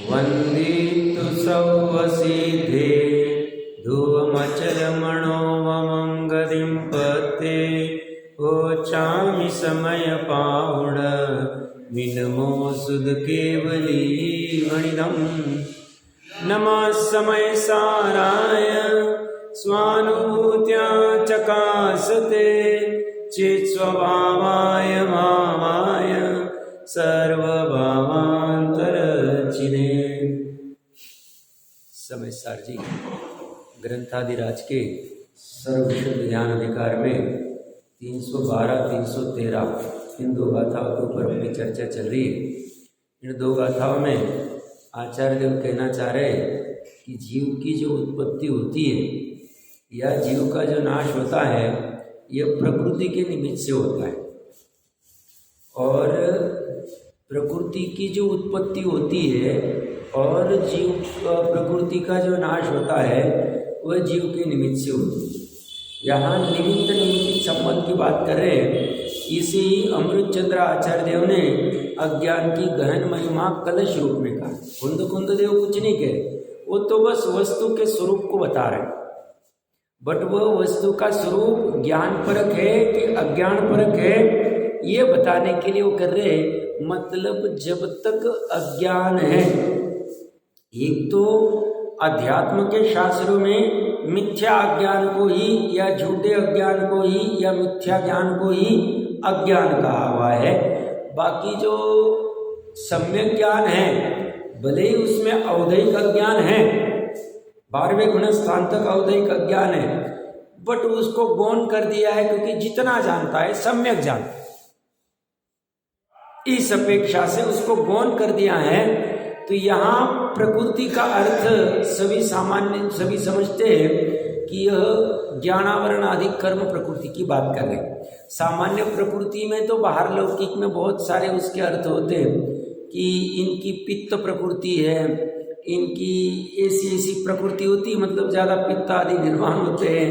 वन्दितु सौवसीधे ध्रुवमचलमणो ममं गतिं पते ओचामि समयपाहुण विनमो सुध केवली वणिदं नमः समय साराय स्वानुभूत्या चकासते चेत् स्वभावाय भावाय सर्वभावांतरचिने। समय सार जी ग्रंथादिराज के सर्वशुद्ध ज्ञान अधिकार में 312, 313 इन दो गाथाओं के ऊपर अपनी चर्चा चल रही है। इन दो गाथाओं में आचार्य देव कहना चाह रहे हैं कि जीव की जो उत्पत्ति होती है या जीव का जो नाश होता है यह प्रकृति के निमित्त से होता है, और प्रकृति की जो उत्पत्ति होती है और जीव प्रकृति का जो नाश होता है वह जीव के निमित्त से होती है। यहाँ निमित्त निमित्त संबंध की बात कर रहे हैं। इसे ही अमृतचंद्र आचार्य देव ने अज्ञान की गहन महिमा कलश रूप में कहा। कुंद देव कुछ नहीं कहे, वो तो बस वस्तु के स्वरूप को बता रहे हैं, बट वह वस्तु का स्वरूप ज्ञान परक है कि अज्ञान परक है ये बताने के लिए वो कर रहे हैं। मतलब जब तक अज्ञान है, एक तो अध्यात्म के शास्त्रों में मिथ्या अज्ञान को ही या झूठे अज्ञान को ही या मिथ्या ज्ञान को ही अज्ञान कहा हुआ है। बाकी जो सम्यक ज्ञान है भले ही उसमें औदैहिक अज्ञान है, 12वें गुण स्थान तक औदैहिक अज्ञान है, बट उसको गौण कर दिया है क्योंकि जितना जानता है सम्यक जानता है, इस अपेक्षा से उसको गौण कर दिया है। तो यहाँ प्रकृति का अर्थ सभी समझते हैं कि यह ज्ञानावरण आदि कर्म प्रकृति की बात कर रहे हैं। सामान्य प्रकृति में तो बाहर लौकिक में बहुत सारे उसके अर्थ होते हैं कि इनकी पित्त प्रकृति है, इनकी ऐसी प्रकृति होती है, मतलब ज़्यादा पित्त आदि निर्माण होते हैं।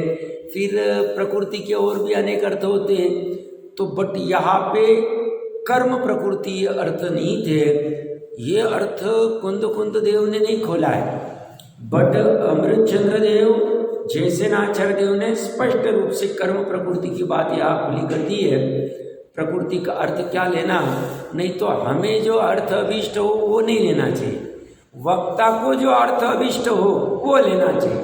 फिर प्रकृति के और भी अनेक अर्थ होते हैं। तो बट यहाँ पे कर्म प्रकृति अर्थ नहीं थे, ये अर्थ कुंद देव ने नहीं खोला है, बट अमृतचंद्र देव जैसे आचार्य देव ने स्पष्ट रूप से कर्म प्रकृति की बात यहाँ खुली कर दी है। प्रकृति का अर्थ क्या लेना, नहीं तो हमें जो अर्थ अभिष्ट हो वो नहीं लेना चाहिए, वक्ता को जो अर्थ अभिष्ट हो वो लेना चाहिए।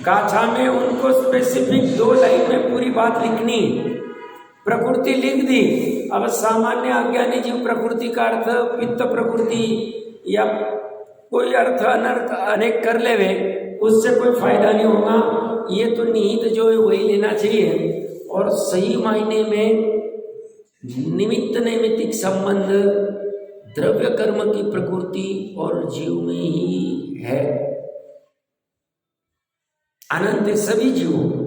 गाथा में उनको स्पेसिफिक 2 लाइन में पूरी बात लिखनी, प्रकृति लिख दी। अब सामान्य अज्ञानी जीव प्रकृति का अर्थ पित्त प्रकृति या कोई अर्थ अनर्थ अनेक कर लेवे, उससे कोई फायदा नहीं होगा। ये तो निहित जो है वही लेना चाहिए। और सही मायने में निमित्त नैमित्तिक संबंध द्रव्य कर्म की प्रकृति और जीव में ही है। अनंत सभी जीवों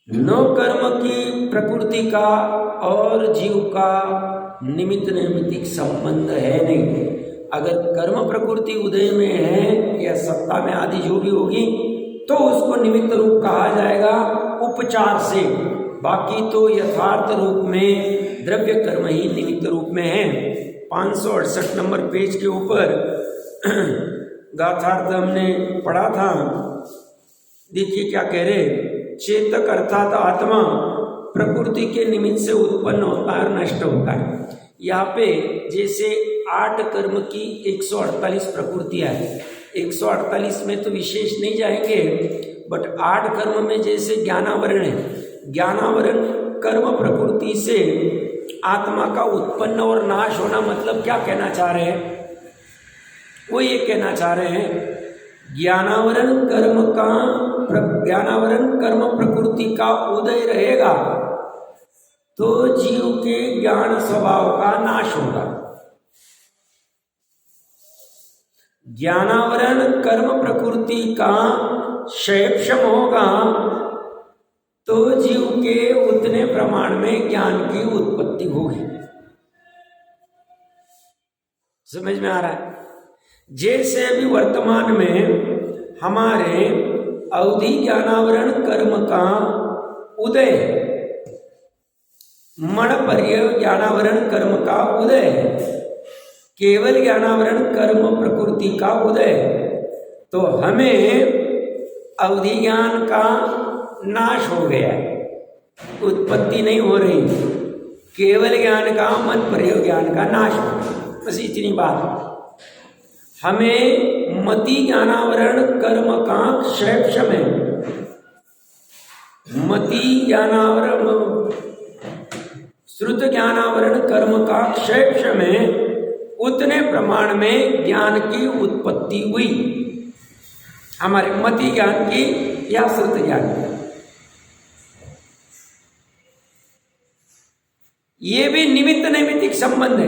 नो कर्म की प्रकृति का और जीव का निमित्त नैमित्तिक संबंध है नहीं। अगर कर्म प्रकृति उदय में है या सत्ता में आदि जो भी होगी तो उसको निमित्त रूप कहा जाएगा उपचार से, बाकी तो यथार्थ रूप में द्रव्य कर्म ही निमित्त रूप में है। 568 नंबर पेज के ऊपर गाथार्थ हमने पढ़ा था। देखिए क्या कह रहे, चेतक अर्थात आत्मा प्रकृति के निमित्त से उत्पन्न होता है और नष्ट होता है। यहाँ पे जैसे 8 कर्म की 148 प्रकृतियां हैं, 148 में तो विशेष नहीं जाएंगे, बट 8 कर्म में जैसे ज्ञानावरण है, ज्ञानावरण कर्म प्रकृति से आत्मा का उत्पन्न और नाश होना, मतलब क्या कहना चाह रहे हैं, वो ये कहना चाह रहे हैं ज्ञानावरण कर्म प्रकृति का उदय रहेगा तो जीव के ज्ञान स्वभाव का नाश होगा। ज्ञानावरण कर्म प्रकृति का क्षयक्षम होगा तो जीव के उतने प्रमाण में ज्ञान की उत्पत्ति होगी। समझ में आ रहा है? जैसे अभी वर्तमान में हमारे अवधि ज्ञानावरण कर्म का उदय है, मण पर्यय ज्ञानावरण कर्म का उदय है, केवल ज्ञानावरण कर्म प्रकृति का उदय है। तो हमें अवधि ज्ञान का नाश हो गया है, उत्पत्ति नहीं हो रही, केवल ज्ञान का मन पर्यय ज्ञान का नाश हो गया। बस इतनी बात। हमें मति ज्ञानावरण कर्म का क्षय में, मति ज्ञानावरण श्रुत ज्ञानावरण कर्म का क्षय में उतने प्रमाण में ज्ञान की उत्पत्ति हुई, हमारे मति ज्ञान की या श्रुत ज्ञान की। ये भी निमित्त नैमित्तिक संबंध है।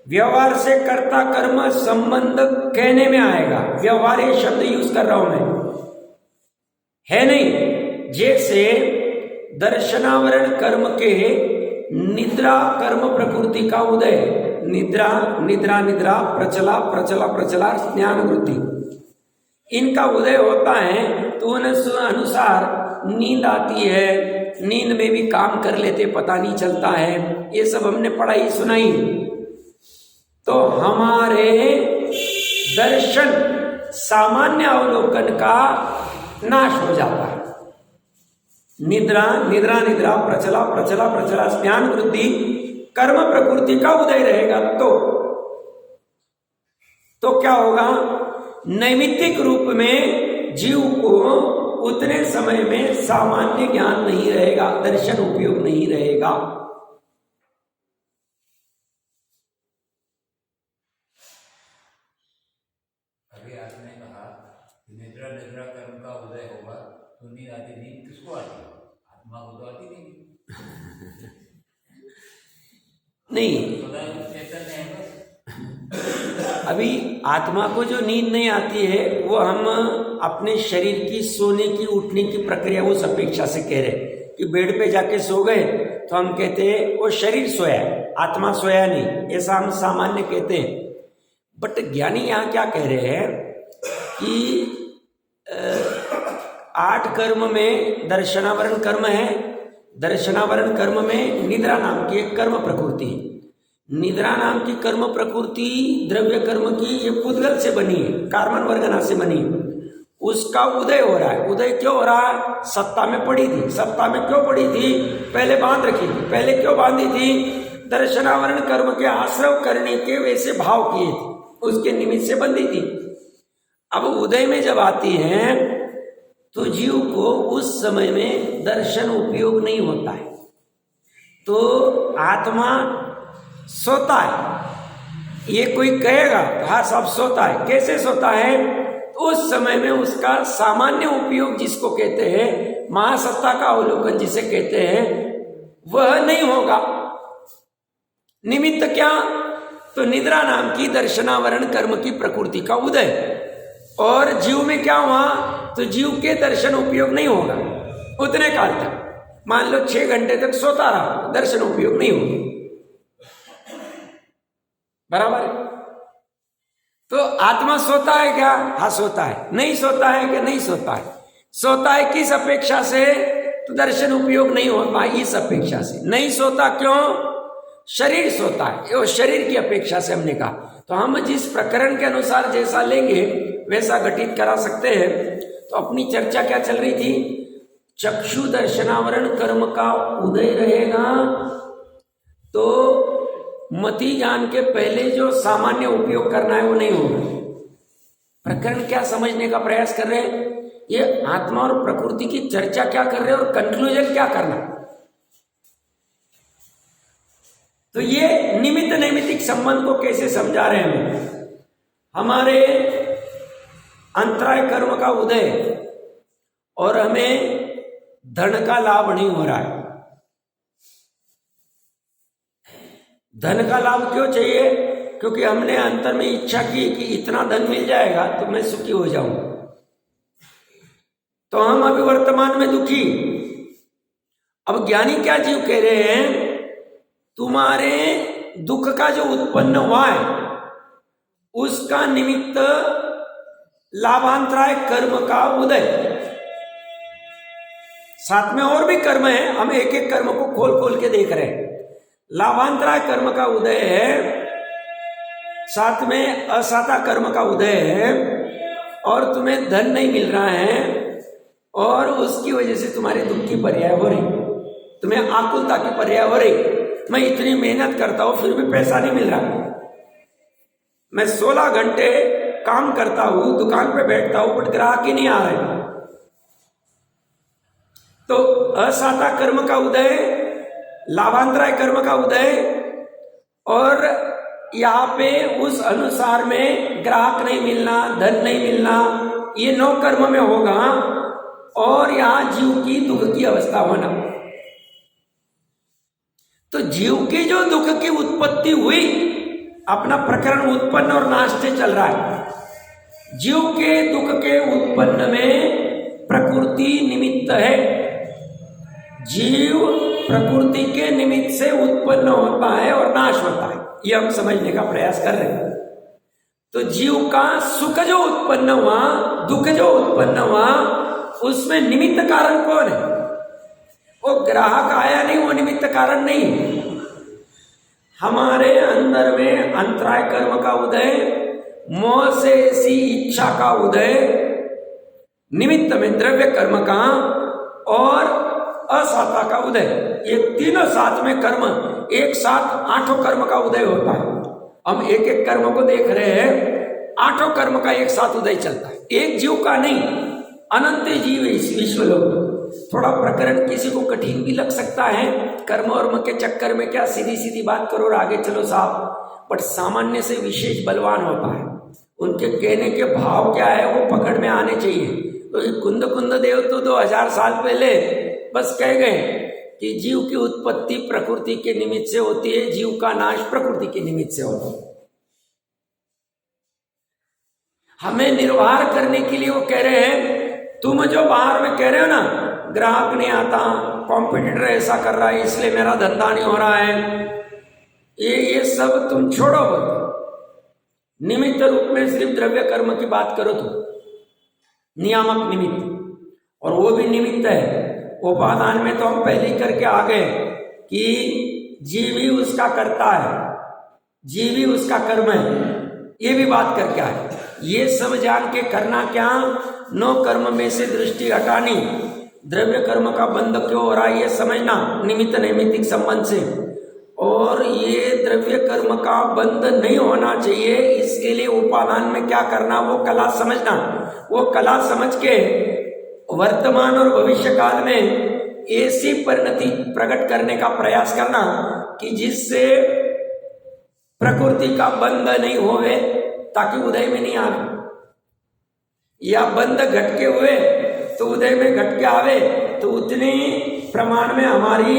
व्यवहार से कर्ता कर्म संबंध कहने में आएगा, व्यवहार ये शब्द यूज कर रहा हूं मैं, है नहीं। जैसे दर्शनावरण कर्म के निद्रा कर्म प्रकृति का उदय, निद्रा निद्रा निद्रा प्रचला प्रचला प्रचला ज्ञान वृद्धि, इनका उदय होता है तो उन अनुसार नींद आती है, नींद में भी काम कर लेते पता नहीं चलता है, ये सब हमने पढ़ाई सुनाई। तो हमारे दर्शन सामान्य अवलोकन का नाश हो जाता है। निद्रा निद्रा निद्रा प्रचला प्रचला प्रचला ज्ञान वृद्धि कर्म प्रकृति का उदय रहेगा तो क्या होगा, नैमित्तिक रूप में जीव को उतने समय में सामान्य ज्ञान नहीं रहेगा, दर्शन उपयोग नहीं रहेगा। अभी आपने कहा निद्रा निद्रा कर्म का उदय होगा तो नींद आती, नींद किसको आती है? आत्मा को तो आती नहीं। चेतन है बस। अभी आत्मा को जो नींद नहीं आती है वो हम अपने शरीर की सोने की उठने की प्रक्रिया उस अपेक्षा से कह रहे कि बेड पे जाके सो गए तो हम कहते हैं वो शरीर सोया है, आत्मा सोया नहीं, ऐसा हम सामान्य कहते हैं। बट ज्ञानी यहाँ क्या कह रहे हैं कि 8 कर्म में दर्शनावरण कर्म है, दर्शनावरण कर्म में निद्रा नाम की एक कर्म प्रकृति, निद्रा नाम की कर्म प्रकृति द्रव्य कर्म की ये पुद्गल से बनी है, कार्बन वर्गना से बनी है, उसका उदय हो रहा है। उदय क्यों हो रहा है? सत्ता में पड़ी थी, सत्ता में क्यों पड़ी थी? पहले बांध रखी थी। पहले क्यों बांधी थी? दर्शनावरण कर्म के आश्रव करने के वैसे भाव किए थे, उसके निमित्त से बंधी थी। अब उदय में जब आती है तो जीव को उस समय में दर्शन उपयोग नहीं होता है, तो आत्मा सोता है। ये कोई कहेगा हाँ सब सोता है, कैसे सोता है? तो उस समय में उसका सामान्य उपयोग जिसको कहते हैं, महासत्ता का अवलोकन जिसे कहते हैं, वह नहीं होगा। निमित्त क्या? तो निद्रा नाम की दर्शनावरण कर्म की प्रकृति का उदय, और जीव में क्या हुआ? तो जीव के दर्शन उपयोग नहीं होगा उतने काल तक। मान लो 6 घंटे तक सोता रहा, दर्शन उपयोग नहीं होगा, बराबर है। तो आत्मा सोता है क्या? हाँ सोता है। नहीं सोता है क्या? नहीं सोता है। सोता है किस अपेक्षा से? तो दर्शन उपयोग नहीं होता इस अपेक्षा से। नहीं सोता क्यों? शरीर सोता है, वो शरीर की अपेक्षा से हमने कहा। तो हम जिस प्रकरण के अनुसार जैसा लेंगे वैसा घटित करा सकते हैं। तो अपनी चर्चा क्या चल रही थी? चक्षु दर्शनावरण कर्म का उदय रहेगा तो मति ज्ञान के पहले जो सामान्य उपयोग करना है वो नहीं होगा। प्रकरण क्या समझने का प्रयास कर रहे हैं? ये आत्मा और प्रकृति की चर्चा क्या कर रहे हैं और कंक्लूजन क्या करना। तो ये निमित्त नैमित्तिक संबंध को कैसे समझा रहे हैं? हमारे अंतराय कर्म का उदय और हमें धन का लाभ नहीं हो रहा है। धन का लाभ क्यों चाहिए? क्योंकि हमने अंतर में इच्छा की कि इतना धन मिल जाएगा तो मैं सुखी हो जाऊं। तो हम अभी वर्तमान में दुखी। अब ज्ञानी क्या जीव कह रहे हैं? तुम्हारे दुख का जो उत्पन्न हुआ है उसका निमित्त लाभांतराय कर्म का उदय, साथ में और भी कर्म है, हम एक एक कर्म को खोल खोल के देख रहे हैं। लाभांतराय कर्म का उदय है, साथ में असाता कर्म का उदय है, और तुम्हें धन नहीं मिल रहा है और उसकी वजह से तुम्हारे दुख की पर्याय हो रही, तुम्हें आकुलता की पर्याय हो रही। मैं इतनी मेहनत करता हूं फिर भी पैसा नहीं मिल रहा, मैं 16 घंटे काम करता हूं, दुकान पे बैठता हूं, बट ग्राहक ही नहीं आ रहे। तो असाता कर्म का उदय, लाभांतराय कर्म का उदय, और यहाँ पे उस अनुसार में ग्राहक नहीं मिलना, धन नहीं मिलना, ये 9 कर्म में होगा, और यहाँ जीव की दुख की अवस्था होना। तो जीव की जो दुख की उत्पत्ति हुई, अपना प्रकरण उत्पन्न और नाश से चल रहा है। जीव के दुख के उत्पन्न में प्रकृति निमित्त है, जीव प्रकृति के निमित्त से उत्पन्न होता है और नाश होता है, ये हम समझने का प्रयास कर रहे हैं। तो जीव का सुख जो उत्पन्न हुआ, दुख जो उत्पन्न हुआ, उसमें निमित्त कारण कौन है? वो ग्राहक आया नहीं, वो निमित्त कारण नहीं। हमारे अंदर में अंतराय कर्म का उदय, मोह से ऐसी इच्छा का उदय, निमित्त में द्रव्य कर्म का, और असाता का उदय, ये तीनों साथ में कर्म, एक साथ 8 कर्म का उदय होता है। हम एक एक कर्म को देख रहे हैं, 8 कर्म का एक साथ उदय चलता है, एक जीव का नहीं, अनंत जीव इस विश्वलोक। थोड़ा प्रकरण किसी को कठिन भी लग सकता है, कर्म वर्म के चक्कर में क्या सीधी सीधी बात करो और आगे चलो साहब, बट सामान्य से विशेष बलवान होता है, उनके कहने के भाव क्या है वो पकड़ में आने चाहिए। तो ये कुंद कुंद देव तो 2000 साल पहले बस कह गए कि जीव की उत्पत्ति प्रकृति के निमित्त से होती है, जीव का नाश प्रकृति के निमित्त से होता है। हमें निर्वाह करने के लिए वो कह रहे हैं, तुम जो बाहर में कह रहे हो ना, ग्राहक नहीं आता, कॉम्पिटिटर ऐसा कर रहा है इसलिए मेरा धंधा नहीं हो रहा है, ये सब तुम छोड़ो। निमित्त रूप में सिर्फ द्रव्य कर्म की बात करो तुम, नियामक निमित्त, और वो भी निमित्त है। उपादान में तो हम पहले ही करके आ गए कि जीव ही उसका करता है, जीव ही उसका कर्म है, ये भी बात करके आए। ये सब जान के करना क्या, 9 कर्म में से दृष्टि हटानी, द्रव्य कर्म का बंध क्यों हो रहा है ये समझना, निमित्त नैमित्तिक संबंध से, और ये द्रव्य कर्म का बंध नहीं होना चाहिए, इसके लिए उपादान में क्या करना वो कला समझना। वो कला समझ के वर्तमान और भविष्य काल में ऐसी परिणति प्रकट करने का प्रयास करना कि जिससे प्रकृति का बंध नहीं होवे, ताकि उदय में नहीं आवे, या बंध घटके हुए तो उदय में घटके आवे, तो उतनी प्रमाण में हमारी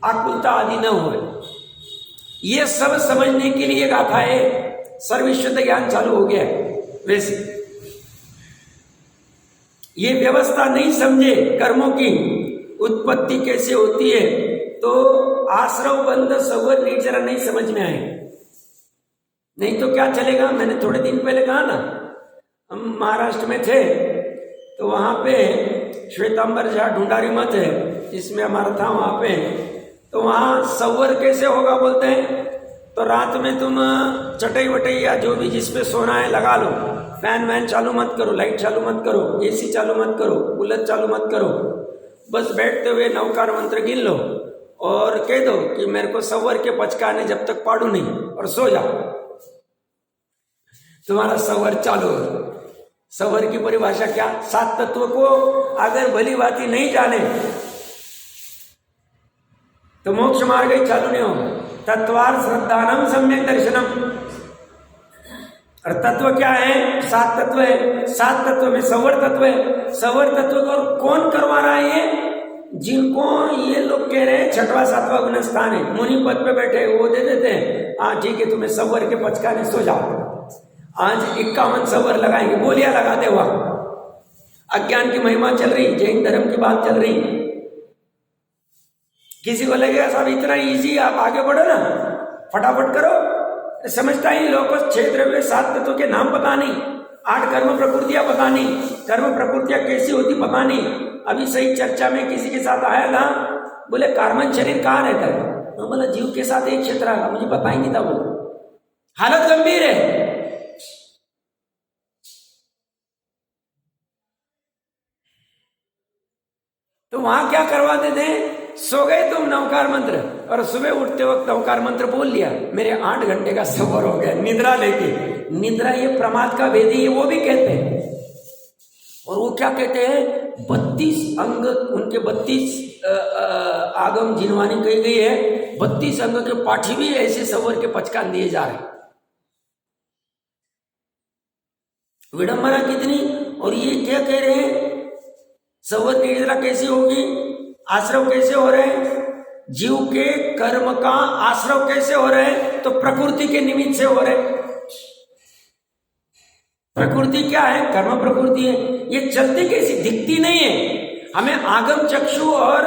आकुलता आदि न होवे। ये सब समझने के लिए गाथा है, सर्वविशुद्ध ज्ञान चालू हो गया है। वैसे ये व्यवस्था नहीं समझे कर्मों की उत्पत्ति कैसे होती है, तो आश्रव बंध सवर निर्जरा नहीं समझ में आए, नहीं तो क्या चलेगा। मैंने थोड़े दिन पहले कहा ना, हम महाराष्ट्र में थे, तो वहाँ पे श्वेतांबर जहाँ ढूंढारी मत है, इसमें हमारा था वहाँ पे, तो वहाँ सवर कैसे होगा बोलते हैं, तो रात में तुम चटई वटई या जो भी जिसपे सोना है लगा लो, फैन वैन चालू मत करो, लाइट चालू मत करो, एसी चालू मत करो, कूलर चालू मत करो, बस बैठते हुए नवकार मंत्र गिन लो और कह दो कि मेरे को सवर के पचकाने जब तक पाड़ू नहीं, और सो जाओ, तुम्हारा सवर चालू हो। सवर की परिभाषा क्या, 7 तत्व को अगर भली भांति नहीं जाने तो मोक्ष मार्ग ही चालू नहीं होगा। तत्वार श्रद्धानम सम्यक दर्शनम, और तत्व क्या है, 7 तत्व है, 7 तत्व में सवर तत्व है। सवर तत्व को कौन करवा रहा है, ये जिनको ये लोग कह रहे हैं 6वां 7वां गुण स्थान है, मुनि पद पे बैठे वो दे देते हैं, हाँ ठीक है तुम्हें सवर के पचकाने सो जाओ। आज 51 सवर लगाएंगे, बोलियां लगाते हुआ, अज्ञान की महिमा चल रही, जैन धर्म की बात चल रही। किसी को लगेगा साहब इतना इजी, आप आगे बढ़ो ना, फटाफट करो, समझता ही लोगों को 6 द्रव्य 7 तत्वों के नाम पता नहीं, 8 कर्म प्रकृतियां पता नहीं, कर्म प्रकृतियां कैसी होती पता नहीं, अभी सही चर्चा में किसी के साथ आया था, बोले कार्बन शरीर कहाँ रहता है? मैं बोला जीव के साथ एक क्षेत्र आएगा, मुझे पता ही नहीं था। बोला हालत गंभीर है। तो वहां क्या करवाते थे? सो गए तुम नवकार मंत्र, और सुबह उठते वक्त नवकार मंत्र बोल लिया, मेरे 8 घंटे का सफर हो गया निद्रा लेके। निद्रा ये प्रमाद का भेदी है, वो भी कहते हैं। और वो क्या कहते हैं? 32 अंग उनके 32 आगम जिनवानी कही गई है, 32 अंग के पाठी भी ऐसे सवर के पचकान दिए जा रहे। विडंबना कितनी! और ये क्या कह रहे हैं? सवर की निद्रा कैसी होगी? आश्रव कैसे हो रहे हैं? जीव के कर्म का आश्रव कैसे हो रहे हैं? तो प्रकृति के निमित्त से हो रहे। प्रकृति क्या है? कर्म प्रकृति है। ये चलती कैसी? दिखती नहीं है, हमें आगम चक्षु और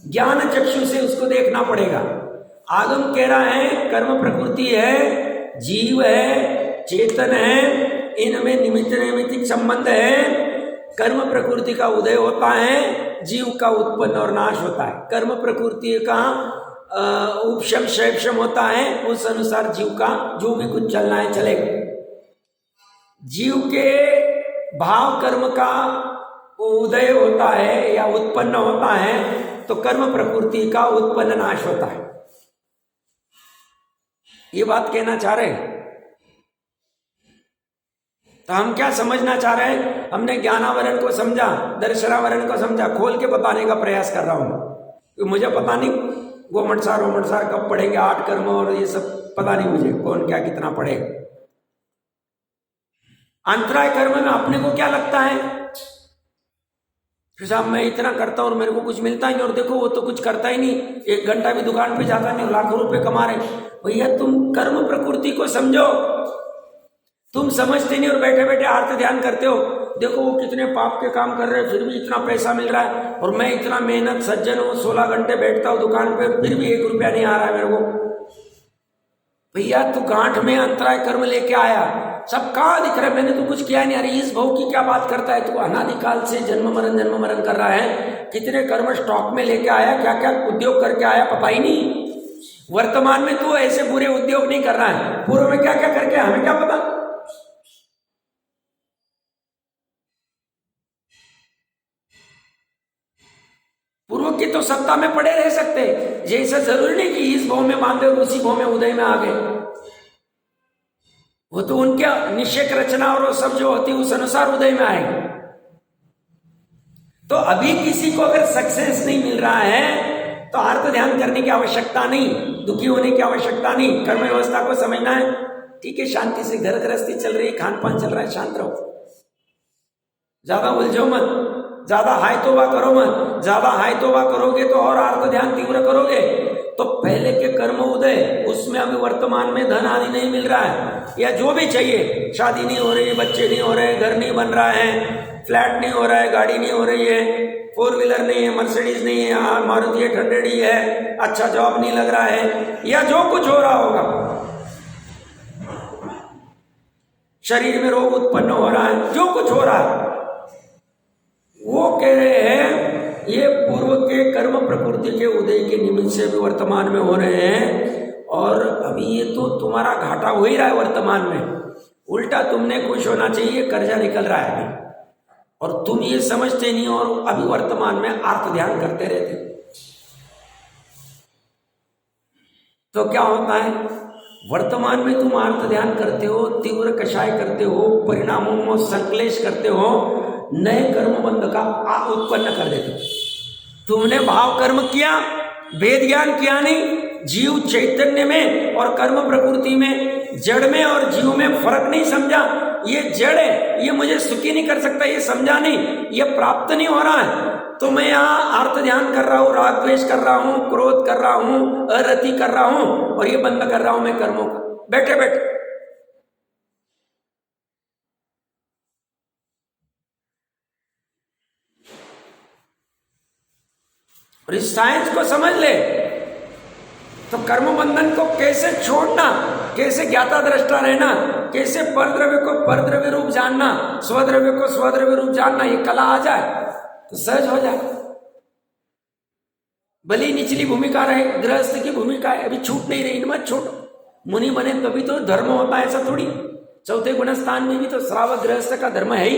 ज्ञान चक्षु से उसको देखना पड़ेगा। आगम कह रहा है कर्म प्रकृति है, जीव है, चेतन है, इनमें निमित्त नैमित्तिक संबंध है। कर्म प्रकृति का उदय होता है, जीव का उत्पन्न और नाश होता है। कर्म प्रकृति का उपशम शैक्षम होता है, उस अनुसार जीव का जो भी कुछ चलना है चलेगा। जीव के भाव कर्म का उदय होता है या उत्पन्न होता है, तो कर्म प्रकृति का उत्पन्न नाश होता है। ये बात कहना चाह रहे हैं। तो हम क्या समझना चाह रहे हैं? हमने ज्ञानावरण को समझा, दर्शनावरण को समझा, खोल के बताने का प्रयास कर रहा हूं कि मुझे पता नहीं गोमटसार कब पढ़ेंगे, 8 कर्म और ये सब पता नहीं मुझे कौन क्या कितना पढ़ेगा। अंतराय कर्म में अपने को क्या लगता है कि साहब मैं इतना करता हूं और मेरे को कुछ मिलता ही नहीं, और देखो वो तो कुछ करता ही नहीं, 1 घंटा भी दुकान पे जाता नहीं, लाखों रुपए कमा रहे। भैया तुम कर्म प्रकृति को समझो। तुम समझते नहीं और बैठे बैठे आर्त ध्यान करते हो, देखो वो कितने पाप के काम कर रहे हैं फिर भी इतना पैसा मिल रहा है, और मैं इतना मेहनत सज्जन हूं, 16 घंटे बैठता हूं दुकान पे, फिर भी 1 रुपया नहीं आ रहा है मेरे को। भैया तू गांठ में अंतराय कर्म लेके आया, सब कहाँ दिख रहा है? मैंने तो कुछ किया नहीं। अरे इस भाव की क्या बात करता है तू? अनादिकाल से जन्म मरण कर रहा है, कितने कर्म स्टॉक में लेके आया, क्या क्या उद्योग करके आया पता ही नहीं। वर्तमान में तू ऐसे बुरे उद्योग नहीं कर रहा है, पूर्व में क्या क्या करके हमें क्या पता। पूर्व की तो सत्ता में पड़े रह सकते, जैसा जरूरी नहीं कि इस भाव में मानते और उसी भाव में उदय में आ गए। वो तो उनके निश्चय रचना और सब जो होती है उस अनुसार उदय में आएंगे। तो अभी किसी को अगर सक्सेस नहीं मिल रहा है तो आर्त ध्यान करने की आवश्यकता नहीं, दुखी होने की आवश्यकता नहीं। कर्म व्यवस्था को समझना है, ठीक है, शांति से घर गृहस्थी चल रही है, खान पान चल रहा है, शांत रहो, ज्यादा उलझो मत, ज्यादा हाय तोबा करो मत। ज्यादा हाय तोबा करोगे तो और आर्त ध्यान तीव्र करोगे तो पहले के कर्म उदय उसमें अभी वर्तमान में धन आदि नहीं मिल रहा है, या जो भी चाहिए, शादी नहीं हो रही है, बच्चे नहीं हो रहे, घर नहीं बन रहा है, फ्लैट नहीं हो रहा है, गाड़ी नहीं हो रही है, 4 व्हीलर नहीं है, मर्सिडीज नहीं है, मारुति 800 ही है, अच्छा जॉब नहीं लग रहा है, या जो कुछ हो रहा होगा, शरीर में रोग उत्पन्न हो रहा है, जो कुछ हो रहा है, वो कह रहे हैं ये पूर्व के कर्म प्रकृति के उदय के निमित्त से भी वर्तमान में हो रहे हैं, और अभी ये तो तुम्हारा घाटा हो ही रहा है वर्तमान में। उल्टा तुमने खुश होना चाहिए, कर्जा निकल रहा है अभी, और तुम ये समझते नहीं और अभी वर्तमान में आर्त ध्यान करते रहते। तो क्या होता है? वर्तमान में तुम आर्त ध्यान करते हो, तीव्र कषाय करते हो, परिणामों में संक्लेश करते हो, नए कर्म बंध का उत्पन्न कर देते हो। तुमने भाव कर्म किया, भेद ज्ञान किया नहीं, जीव चैतन्य में और कर्म प्रकृति में, जड़ में और जीव में फर्क नहीं समझा। ये जड़ है, ये मुझे सुखी नहीं कर सकता, ये समझा नहीं, ये प्राप्त नहीं हो रहा है, तो मैं यहाँ आर्त ध्यान कर रहा हूँ, राग द्वेष कर रहा हूँ, क्रोध कर रहा हूँ, अरति कर रहा हूँ, और ये बंद कर रहा हूँ मैं कर्मों का बैठे बैठे। और इस साइंस को समझ ले तो कर्म बंधन को कैसे छोड़ना, कैसे ज्ञाता दृष्टा रहना, कैसे परद्रव्य को परद्रव्य रूप जानना, स्वद्रव्य को स्वद्रव्य रूप जानना, ये कला आ जाए तो सहज हो जाए। भले ही निचली भूमिका रहे, गृहस्थ की भूमिका है, अभी छूट नहीं रही, मत छोड़ो। मुनि बने तभी तो धर्म होता है, ऐसा थोड़ी। चौथे गुण स्थान में भी तो श्रावक गृहस्थ का धर्म है ही,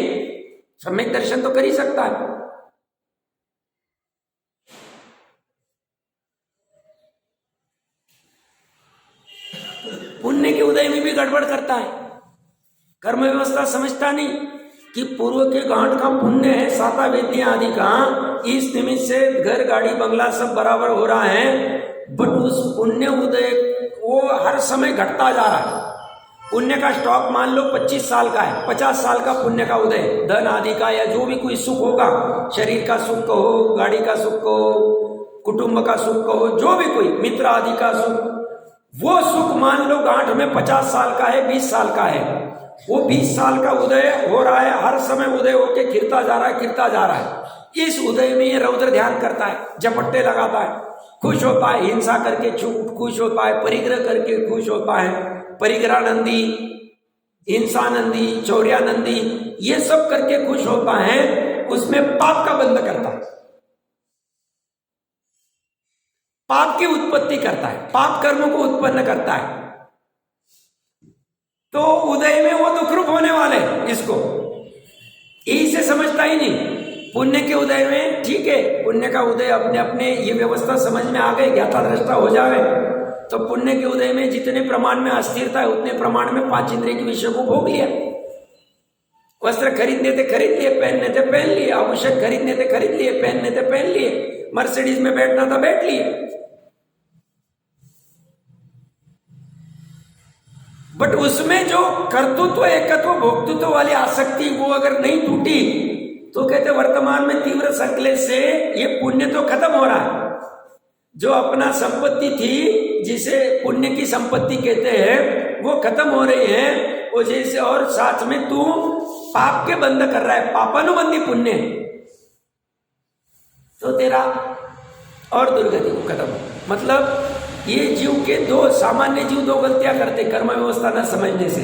सम्यक दर्शन तो कर ही सकता है। पुण्य के उदय में भी गड़बड़ करता है, कर्म व्यवस्था समझता नहीं कि पूर्व के गांठ का पुण्य है, साता वेदियां आदि का, इस निमित्त से घर गाड़ी बंगला सब बराबर हो रहा है। बट उस पुण्य उदय वो हर समय घटता जा रहा है। पुण्य का स्टॉक मान लो 25 साल का है, 50 साल का पुण्य का उदय, धन आदि का या जो भी कोई सुख होगा, शरीर का सुख हो, गाड़ी का सुख हो, कुटुंब का सुख हो, जो भी कोई मित्र आदि का सुख, वो सुख मान लो गांठ में 50 साल का है, 20 साल का है। वो 20 साल का उदय हो रहा है, हर समय उदय होके गिरता जा रहा है, गिरता जा रहा है। इस उदय में ये रौद्र ध्यान करता है, झपट्टे लगाता है, खुश होता है, हिंसा करके खुश होता है, परिग्रह करके खुश होता है, परिग्रहानंदी, हिंसानंदी, चौर्यानंदी, ये सब करके खुश होता है। उसमें पाप का बंध करता है, पाप की उत्पत्ति करता है, पाप कर्मों को उत्पन्न करता है। तो उदय में वो दुख रूप होने वाले, इसको यही से समझता ही नहीं। पुण्य के उदय में ठीक है, पुण्य का उदय अपने अपने ये व्यवस्था समझ में आ गई, ज्ञाता दृष्टा हो जाए, तो पुण्य के उदय में जितने प्रमाण में अस्थिरता है उतने प्रमाण में 5 इंद्रिय के विषय को भोग लिया। वस्त्र खरीदने थे खरीद लिए, पहनने थे पहन लिए, आभूषण खरीदने थे खरीद लिए, पहनने थे पहन लिए, मर्सिडीज में बैठना था बैठ लिए। बट उसमें जो कर्तृत्व, एकत्व, भोक्तृत्व वाली आसक्ति वो अगर नहीं टूटी तो कहते वर्तमान में तीव्र संकलेश से ये पुण्य तो खत्म हो रहा है। जो अपना संपत्ति थी, जिसे पुण्य की संपत्ति कहते हैं, वो खत्म हो रही है। वो जैसे और साथ में तू पाप के बंध कर रहा है, पापानुबंधी पुण्य, तो तेरा और दुर्गति को खत्म हो। मतलब ये जीव के दो, सामान्य जीव दो गलतियां करते कर्म व्यवस्था न समझने से।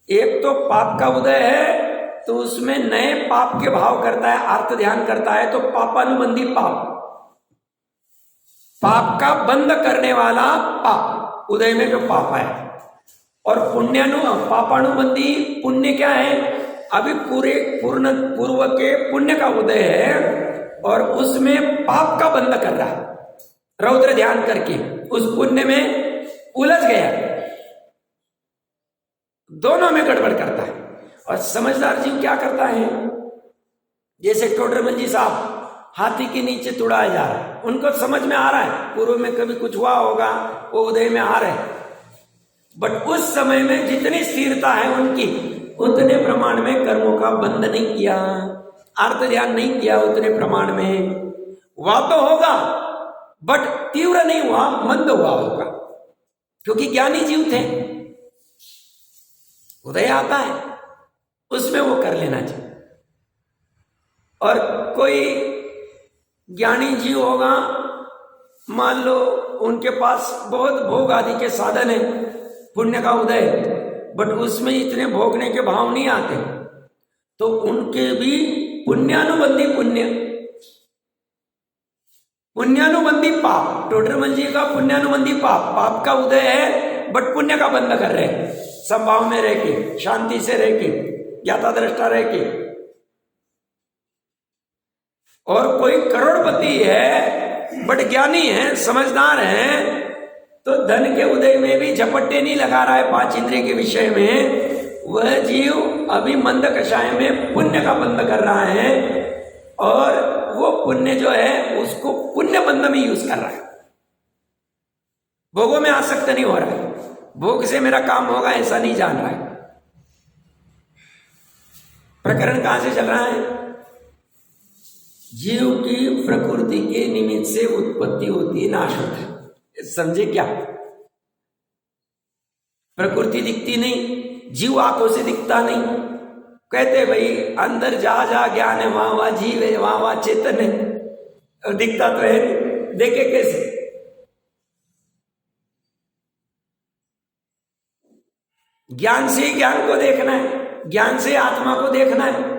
एक तो पाप का उदय है तो उसमें नए पाप के भाव करता है, अर्थ ध्यान करता है, तो पापानुबंधी पाप, पाप का बंद करने वाला पाप, उदय में जो पाप है। और पापानुबंधी पुण्य क्या है? अभी पूर्व के पुण्य का उदय है और उसमें पाप का बंद कर रहा है, रौद्र ध्यान करके उस पुण्य में उलझ गया, दोनों में गड़बड़ करता है। और समझदार जीव क्या करता है, जैसे टोडरमल जी साहब हाथी के नीचे तुड़ाया जा रहा है, उनको समझ में आ रहा है पूर्व में कभी कुछ हुआ होगा, वो उदय में आ रहे हैं। बट उस समय में जितनी स्थिरता है उनकी, उतने प्रमाण में कर्मों का बंध नहीं किया, अर्थ ध्यान नहीं किया उतने प्रमाण में। हुआ तो होगा बट तीव्र नहीं हुआ, मंद हुआ होगा, क्योंकि ज्ञानी जीव थे। उदय आता है उसमें वो कर लेना चाहिए। और कोई ज्ञानी जीव होगा, मान लो उनके पास बहुत भोग आदि के साधन है, पुण्य का उदय, बट उसमें इतने भोगने के भाव नहीं आते, तो उनके भी पुण्यानुबंधी पुण्यानुबंधी पाप, टोडरमल जी का पुण्यानुबंधी पाप, पाप का उदय है बट पुण्य का बंध कर रहे हैं, संभाव में रह के, शांति से रह के, ज्ञाता दृष्टा रह के। और कोई करोड़पति है बट ज्ञानी है, समझदार है, तो धन के उदय में भी झपट्टे नहीं लगा रहा है 5 इंद्रिय के विषय में। वह जीव अभी मंद कषाय में पुण्य का बंध कर रहा है और वो पुण्य जो है उसको पुण्य बंध में यूज कर रहा है, भोगों में आसक्त नहीं हो रहा है, भोग से मेरा काम होगा ऐसा नहीं जान रहा है। प्रकरण कहां से चल रहा है? जीव की प्रकृति के निमित्त से उत्पत्ति होती है, नाश होता है। समझे क्या? प्रकृति दिखती नहीं, जीव आंखों से दिखता नहीं। कहते भाई अंदर जा जा ज्ञान है, वहां वहां जीव है, वहां वहां चेतन है, और दिखता तो है, देखे कैसे? ज्ञान से ही ज्ञान को देखना है, ज्ञान से आत्मा को देखना है।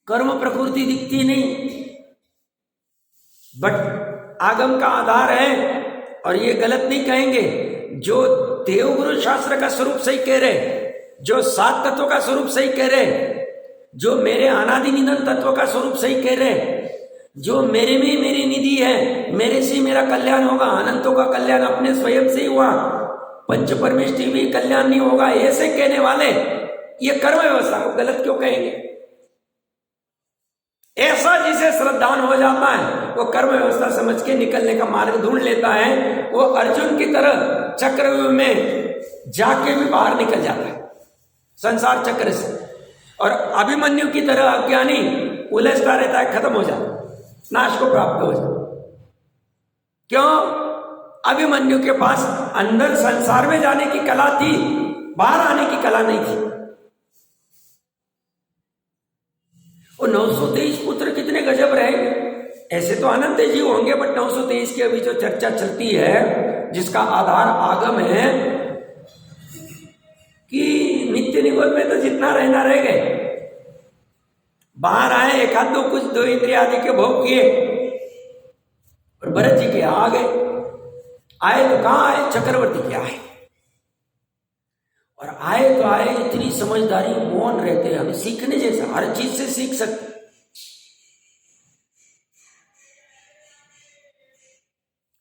कर्म प्रकृति दिखती नहीं, बट आगम का आधार है। और ये गलत नहीं कहेंगे, जो देवगुरु शास्त्र का स्वरूप सही कह रहे, जो सात तत्वों का स्वरूप सही कह रहे, जो मेरे अनादि निधन तत्व का स्वरूप सही कह रहे, जो मेरे में मेरी निधि है, मेरे से मेरा कल्याण होगा, अनंतों का कल्याण अपने स्वयं से ही हुआ, पंच परमेष्टि भी कल्याण नहीं होगा, ऐसे कहने वाले ये कर्म व्यवस्था को गलत क्यों कहेंगे? ऐसा जिसे श्रद्धान हो जाता है वो कर्म व्यवस्था समझ के निकलने का मार्ग ढूंढ लेता है। वो अर्जुन की तरह चक्रव्यूह में जाके भी बाहर निकल जाता है संसार चक्र से, और अभिमन्यु की तरह अज्ञानी उलझता रहता है, खत्म हो जाता है, नाश को प्राप्त हो जाता। क्यों? अभिमन्यु के पास अंदर संसार में जाने की कला थी, बाहर आने की कला नहीं थी। वो 923 पुत्र कितने गजब रहेंगे, ऐसे तो अनंत जीव होंगे, बट 923 की अभी जो चर्चा चलती है, जिसका आधार आगम है कि नित्य निगोद में तो जितना रहना रह गए, बाहर आए एक आध दो कुछ दो इंद्रिय आदि के भोग किए, और भरत जी के आ गए। आए तो कहाँ आए? चक्रवर्ती के आए, और आए तो आए इतनी समझदारी, मौन रहते हैं, हम सीखने जैसा, हर चीज से सीख सकते।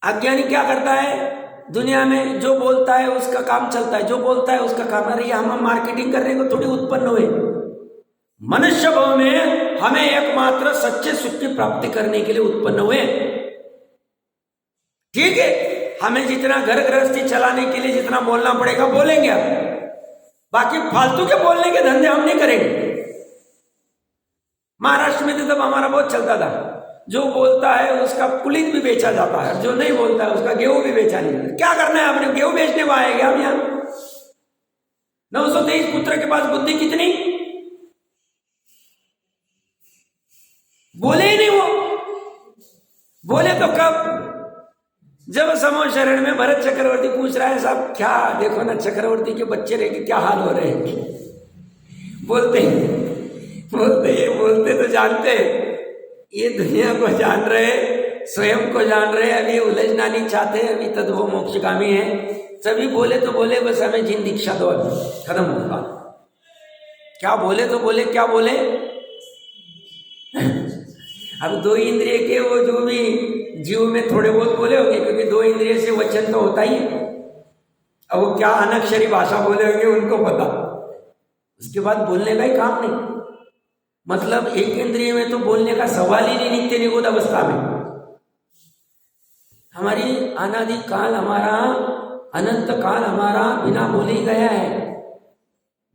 अज्ञानी क्या करता है? दुनिया में जो बोलता है उसका काम चलता है, जो बोलता है उसका काम। अरे हम मार्केटिंग करने को थोड़ी उत्पन्न हुए, मनुष्य भाव में हमें एकमात्र सच्चे सुख की प्राप्ति करने के लिए उत्पन्न हुए। ठीक है, हमें जितना घर गृहस्थी चलाने के लिए जितना बोलना पड़ेगा बोलेंगे, बाकी फालतू के बोलने के धंधे हम नहीं करेंगे। महाराष्ट्र में तो तब हमारा बहुत चलता था, जो बोलता है उसका पुलिस भी बेचा जाता है, जो नहीं बोलता है उसका गेहूं भी बेचा नहीं जाता। क्या करना है आपने? गेहूं बेचने को आएंगे हम यहाँ। 923 पुत्र के पास बुद्धि कितनी, बोले ही नहीं। वो बोले तो कब? जब समो शरण में भरत चक्रवर्ती पूछ रहा है, साहब क्या देखो ना, चक्रवर्ती के बच्चे रह के क्या हाल हो रहे हैं। बोलते तो जानते, ये दुनिया को जान रहे, स्वयं को जान रहे, अभी उलझना नहीं चाहते, अभी तद्भव मोक्षगामी है। सभी बोले तो बोले, बस हमें जिन दीक्षा दो, खत्म होगा। क्या बोले तो बोले, क्या बोले? अब दो इंद्रिय के वो जो भी जीव में थोड़े बहुत बोले होंगे, क्योंकि दो इंद्रिय से वचन तो होता ही है। अब वो क्या अनक्षरी भाषा बोले होंगे उनको पता, उसके बाद बोलने का ही काम नहीं। मतलब एक इंद्रिय में तो बोलने का सवाल ही नहीं नित्य निगोद अवस्था में। हमारी अनादि काल, हमारा अनंत काल हमारा बिना बोले ही गया है।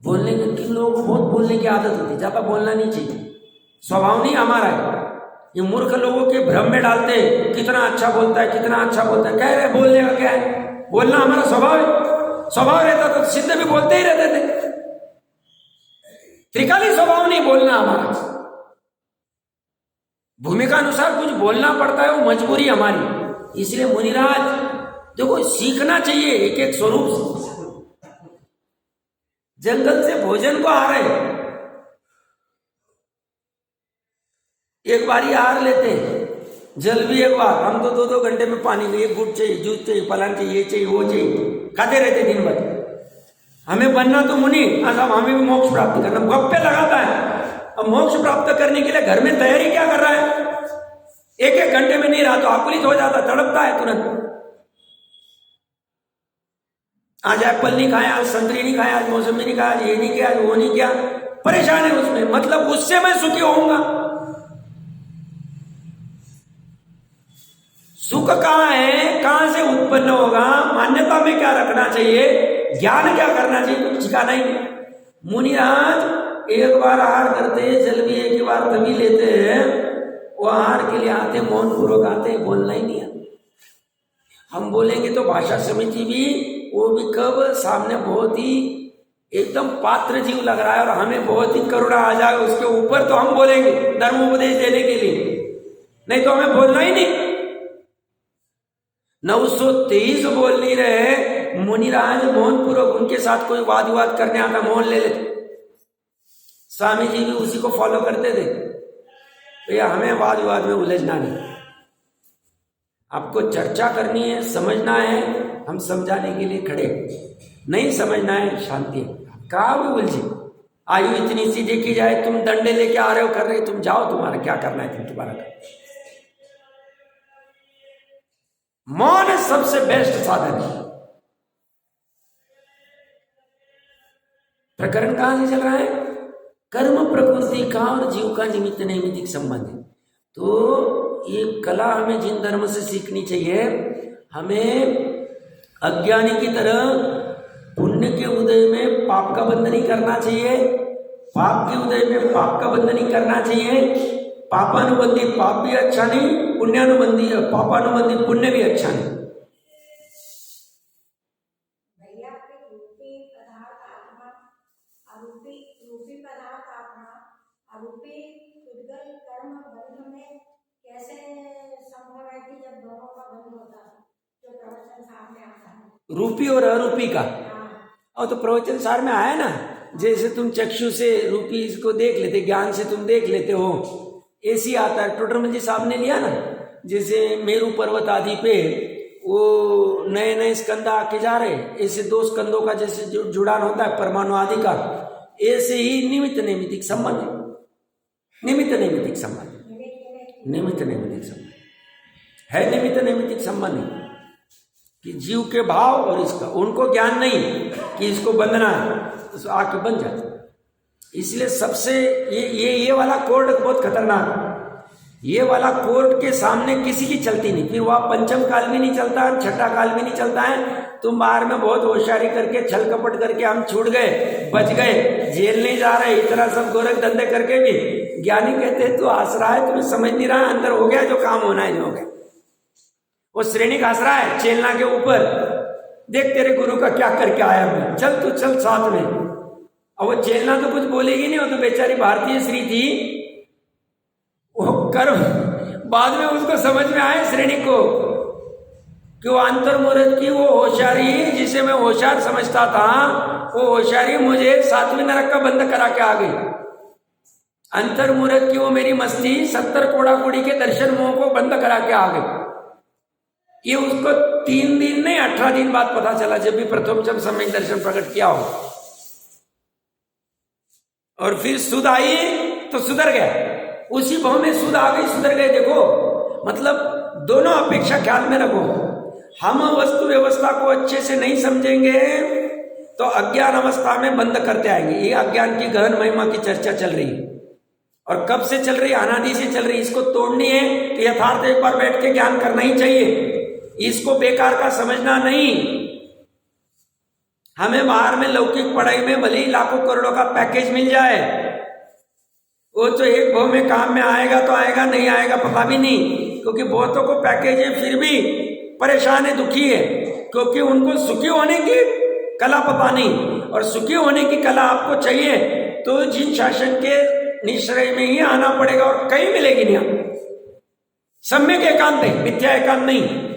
बोलने के, किन लोगों को बहुत बोलने की आदत होती है, ज्यादा बोलना नहीं चाहिए, स्वभाव नहीं हमारा है। ये मूर्ख लोगों के भ्रम में डालते, कितना अच्छा बोलता है, कितना अच्छा बोलता है। कह रहे बोलने का क्या है? बोलना हमारा स्वभाव है। स्वभाव रहता तो सिद्ध भी बोलते ही रहते थे। त्रिकाली स्वभाव नहीं बोलना हमारा, भूमिका अनुसार कुछ बोलना पड़ता है, वो मजबूरी हमारी। इसलिए मुनिराज देखो, सीखना चाहिए एक एक स्वरूप से। जंगल से भोजन को आ रहे, एक बारी हार लेते हैं, जल भी एक बार, हम तो 2-2 घंटे में पानी में, एक गुट चाहिए, जूस चाहिए, फलान चाहिए, ये चाहिए, वो चाहिए, खाते रहते दिन भर। हमें बनना तो मुनि, अब हमें भी मोक्ष प्राप्त करना, गप्पे लगाता है। अब मोक्ष प्राप्त करने के लिए घर में तैयारी क्या कर रहा है? 1-1 घंटे में नहीं रहा तो आकुलित हो जाता, तड़पता है तुरंत। आज एप्पल नहीं खाया, आज संतरी नहीं खाया, आज मौसमी नहीं खाया, आज ये नहीं किया, आज वो नहीं किया, परेशान है उसमें। मतलब उससे मैं सुखी होऊंगा। सुख कहाँ है, कहां से उत्पन्न होगा, मान्यता में क्या रखना चाहिए, ज्ञान क्या करना चाहिए, कुछ ठिकाना ही नहीं। मुनिराज एक बार आहार करते, जल भी एक ही बार तभी लेते हैं, वो आहार के लिए आते, मौन पूर्वक आते, बोलना ही नहीं आता। हम बोलेंगे तो भाषा समिति भी, वो भी कब सामने बहुत ही एकदम पात्र जीव लग रहा है, और हमें बहुत ही करुणा आ जाए उसके ऊपर, तो हम बोलेंगे धर्म उपदेश देने के लिए, नहीं तो हमें बोलना ही नहीं। 923 बोल नहीं रहे, मुनिराज मौन पूर्वक, उनके साथ कोई वाद विवाद करने आता, मौन ले लेते। स्वामी जी भी उसी को फॉलो करते थे। तो यह हमें वाद विवाद में उलझना नहीं, आपको चर्चा करनी है, समझना है, हम समझाने के लिए खड़े, नहीं समझना है शांति, कहाँ भी उलझे। आयु इतनी सी देखी जाए, तुम डंडे लेके आ रहे हो, कर रहे, तुम जाओ, तुम्हारा क्या करना है, तुम तुम्हारा कर। मौन सबसे बेस्ट साधन है। प्रकरण कहां से चल रहा है? कर्म प्रकृति का और जीव का निमित्त नैमित्तिक संबंध है। तो ये कला हमें जिन धर्म से सीखनी चाहिए, हमें अज्ञानी की तरह पुण्य के उदय में पाप का बंधन नहीं करना चाहिए, पाप के उदय में पाप का बंधन नहीं करना चाहिए। पापानुबंधी पाप भी अच्छा नहीं, पुण्यानुबंधी पापानुबंधी पुण्य भी अच्छा नहीं। रूपी और अरूपी का, और तो प्रवचन सार में आया ना, जैसे तुम चक्षु से रूपी को देख लेते, ज्ञान से तुम देख लेते हो, ऐसी आता है। टोडरमल जी साहब ने लिया ना, जैसे मेरू पर्वत आदि पे वो नए नए स्कंद आके जा रहे, ऐसे दो स्कंदों का जैसे जुड़ान होता है परमाणु आदि का, ऐसे ही निमित्त नैमित्तिक संबंध है। निमित्त नैमित्तिक संबंध, निमित्त नैमित्तिक संबंध है, निमित्त नैमित्तिक संबंध कि जीव के भाव और इसका, उनको ज्ञान नहीं कि इसको बंधना है, तो आके बन जाता। इसलिए सबसे ये वाला कोर्ट बहुत खतरनाक है। ये वाला कोर्ट के सामने किसी की चलती नहीं, फिर वह पंचम काल भी नहीं चलता है, छठा काल भी नहीं चलता है। तुम बाहर में बहुत होशियारी करके छल कपट करके हम छूट गए, बच गए, जेल नहीं जा रहे, इतना सब गोरख धंधे करके भी ज्ञानी कहते हैं तू हंस रहा है, तुम्हें समझ नहीं रहा, अंदर हो गया जो काम होना है, जो हो गया। वो श्रेणी हंस रहा है चेलना के ऊपर, देख तेरे गुरु का क्या करके आया मैं, चल तू चल साथ में। और वो चेलना तो कुछ बोलेगी नहीं, वो तो बेचारी भारतीय स्त्री थी, वो कर्म बाद में उसको समझ में आए श्रेणी को कि वो अंतर्मुहूर्त की वो होशियारी जिसे मैं होशियार समझता था, वो होशियारी मुझे सातवें नरक का बंद करा के आ गई। अंतर्मुहूर्त की वो मेरी मस्ती 70 कोड़ा कोड़ी के दर्शन मोह को बंद करा के आ गई। ये उसको 3 दिन नहीं 18 दिन बाद पता चला, जब भी प्रथम जब सम्यक दर्शन प्रकट किया हो, और फिर सुध आई तो सुधर गया, उसी भाव में सुध आ गई, सुधर गए। देखो मतलब दोनों अपेक्षा ख्याल में रखो, हम वस्तु व्यवस्था को अच्छे से नहीं समझेंगे तो अज्ञान अवस्था में बंद करते आएंगे। ये अज्ञान की गहन महिमा की चर्चा चल रही है, और कब से चल रही है? अनादि से चल रही है। इसको तोड़नी है तो यथार्थ एक बार बैठ के ज्ञान करना ही चाहिए, इसको बेकार का समझना नहीं। हमें बाहर में लौकिक पढ़ाई में भले ही लाखों करोड़ों का पैकेज मिल जाए, वो तो एक भाव में काम में आएगा तो आएगा, नहीं आएगा पता भी नहीं, क्योंकि बहुतों को पैकेज है फिर भी परेशान है, दुखी है, क्योंकि उनको सुखी होने की कला पता नहीं। और सुखी होने की कला आपको चाहिए तो जिन शासन के निश्रय में ही आना पड़ेगा, और कहीं मिलेगी नहीं। आप सम्यक एकांत है, मिथ्या एकांत नहीं।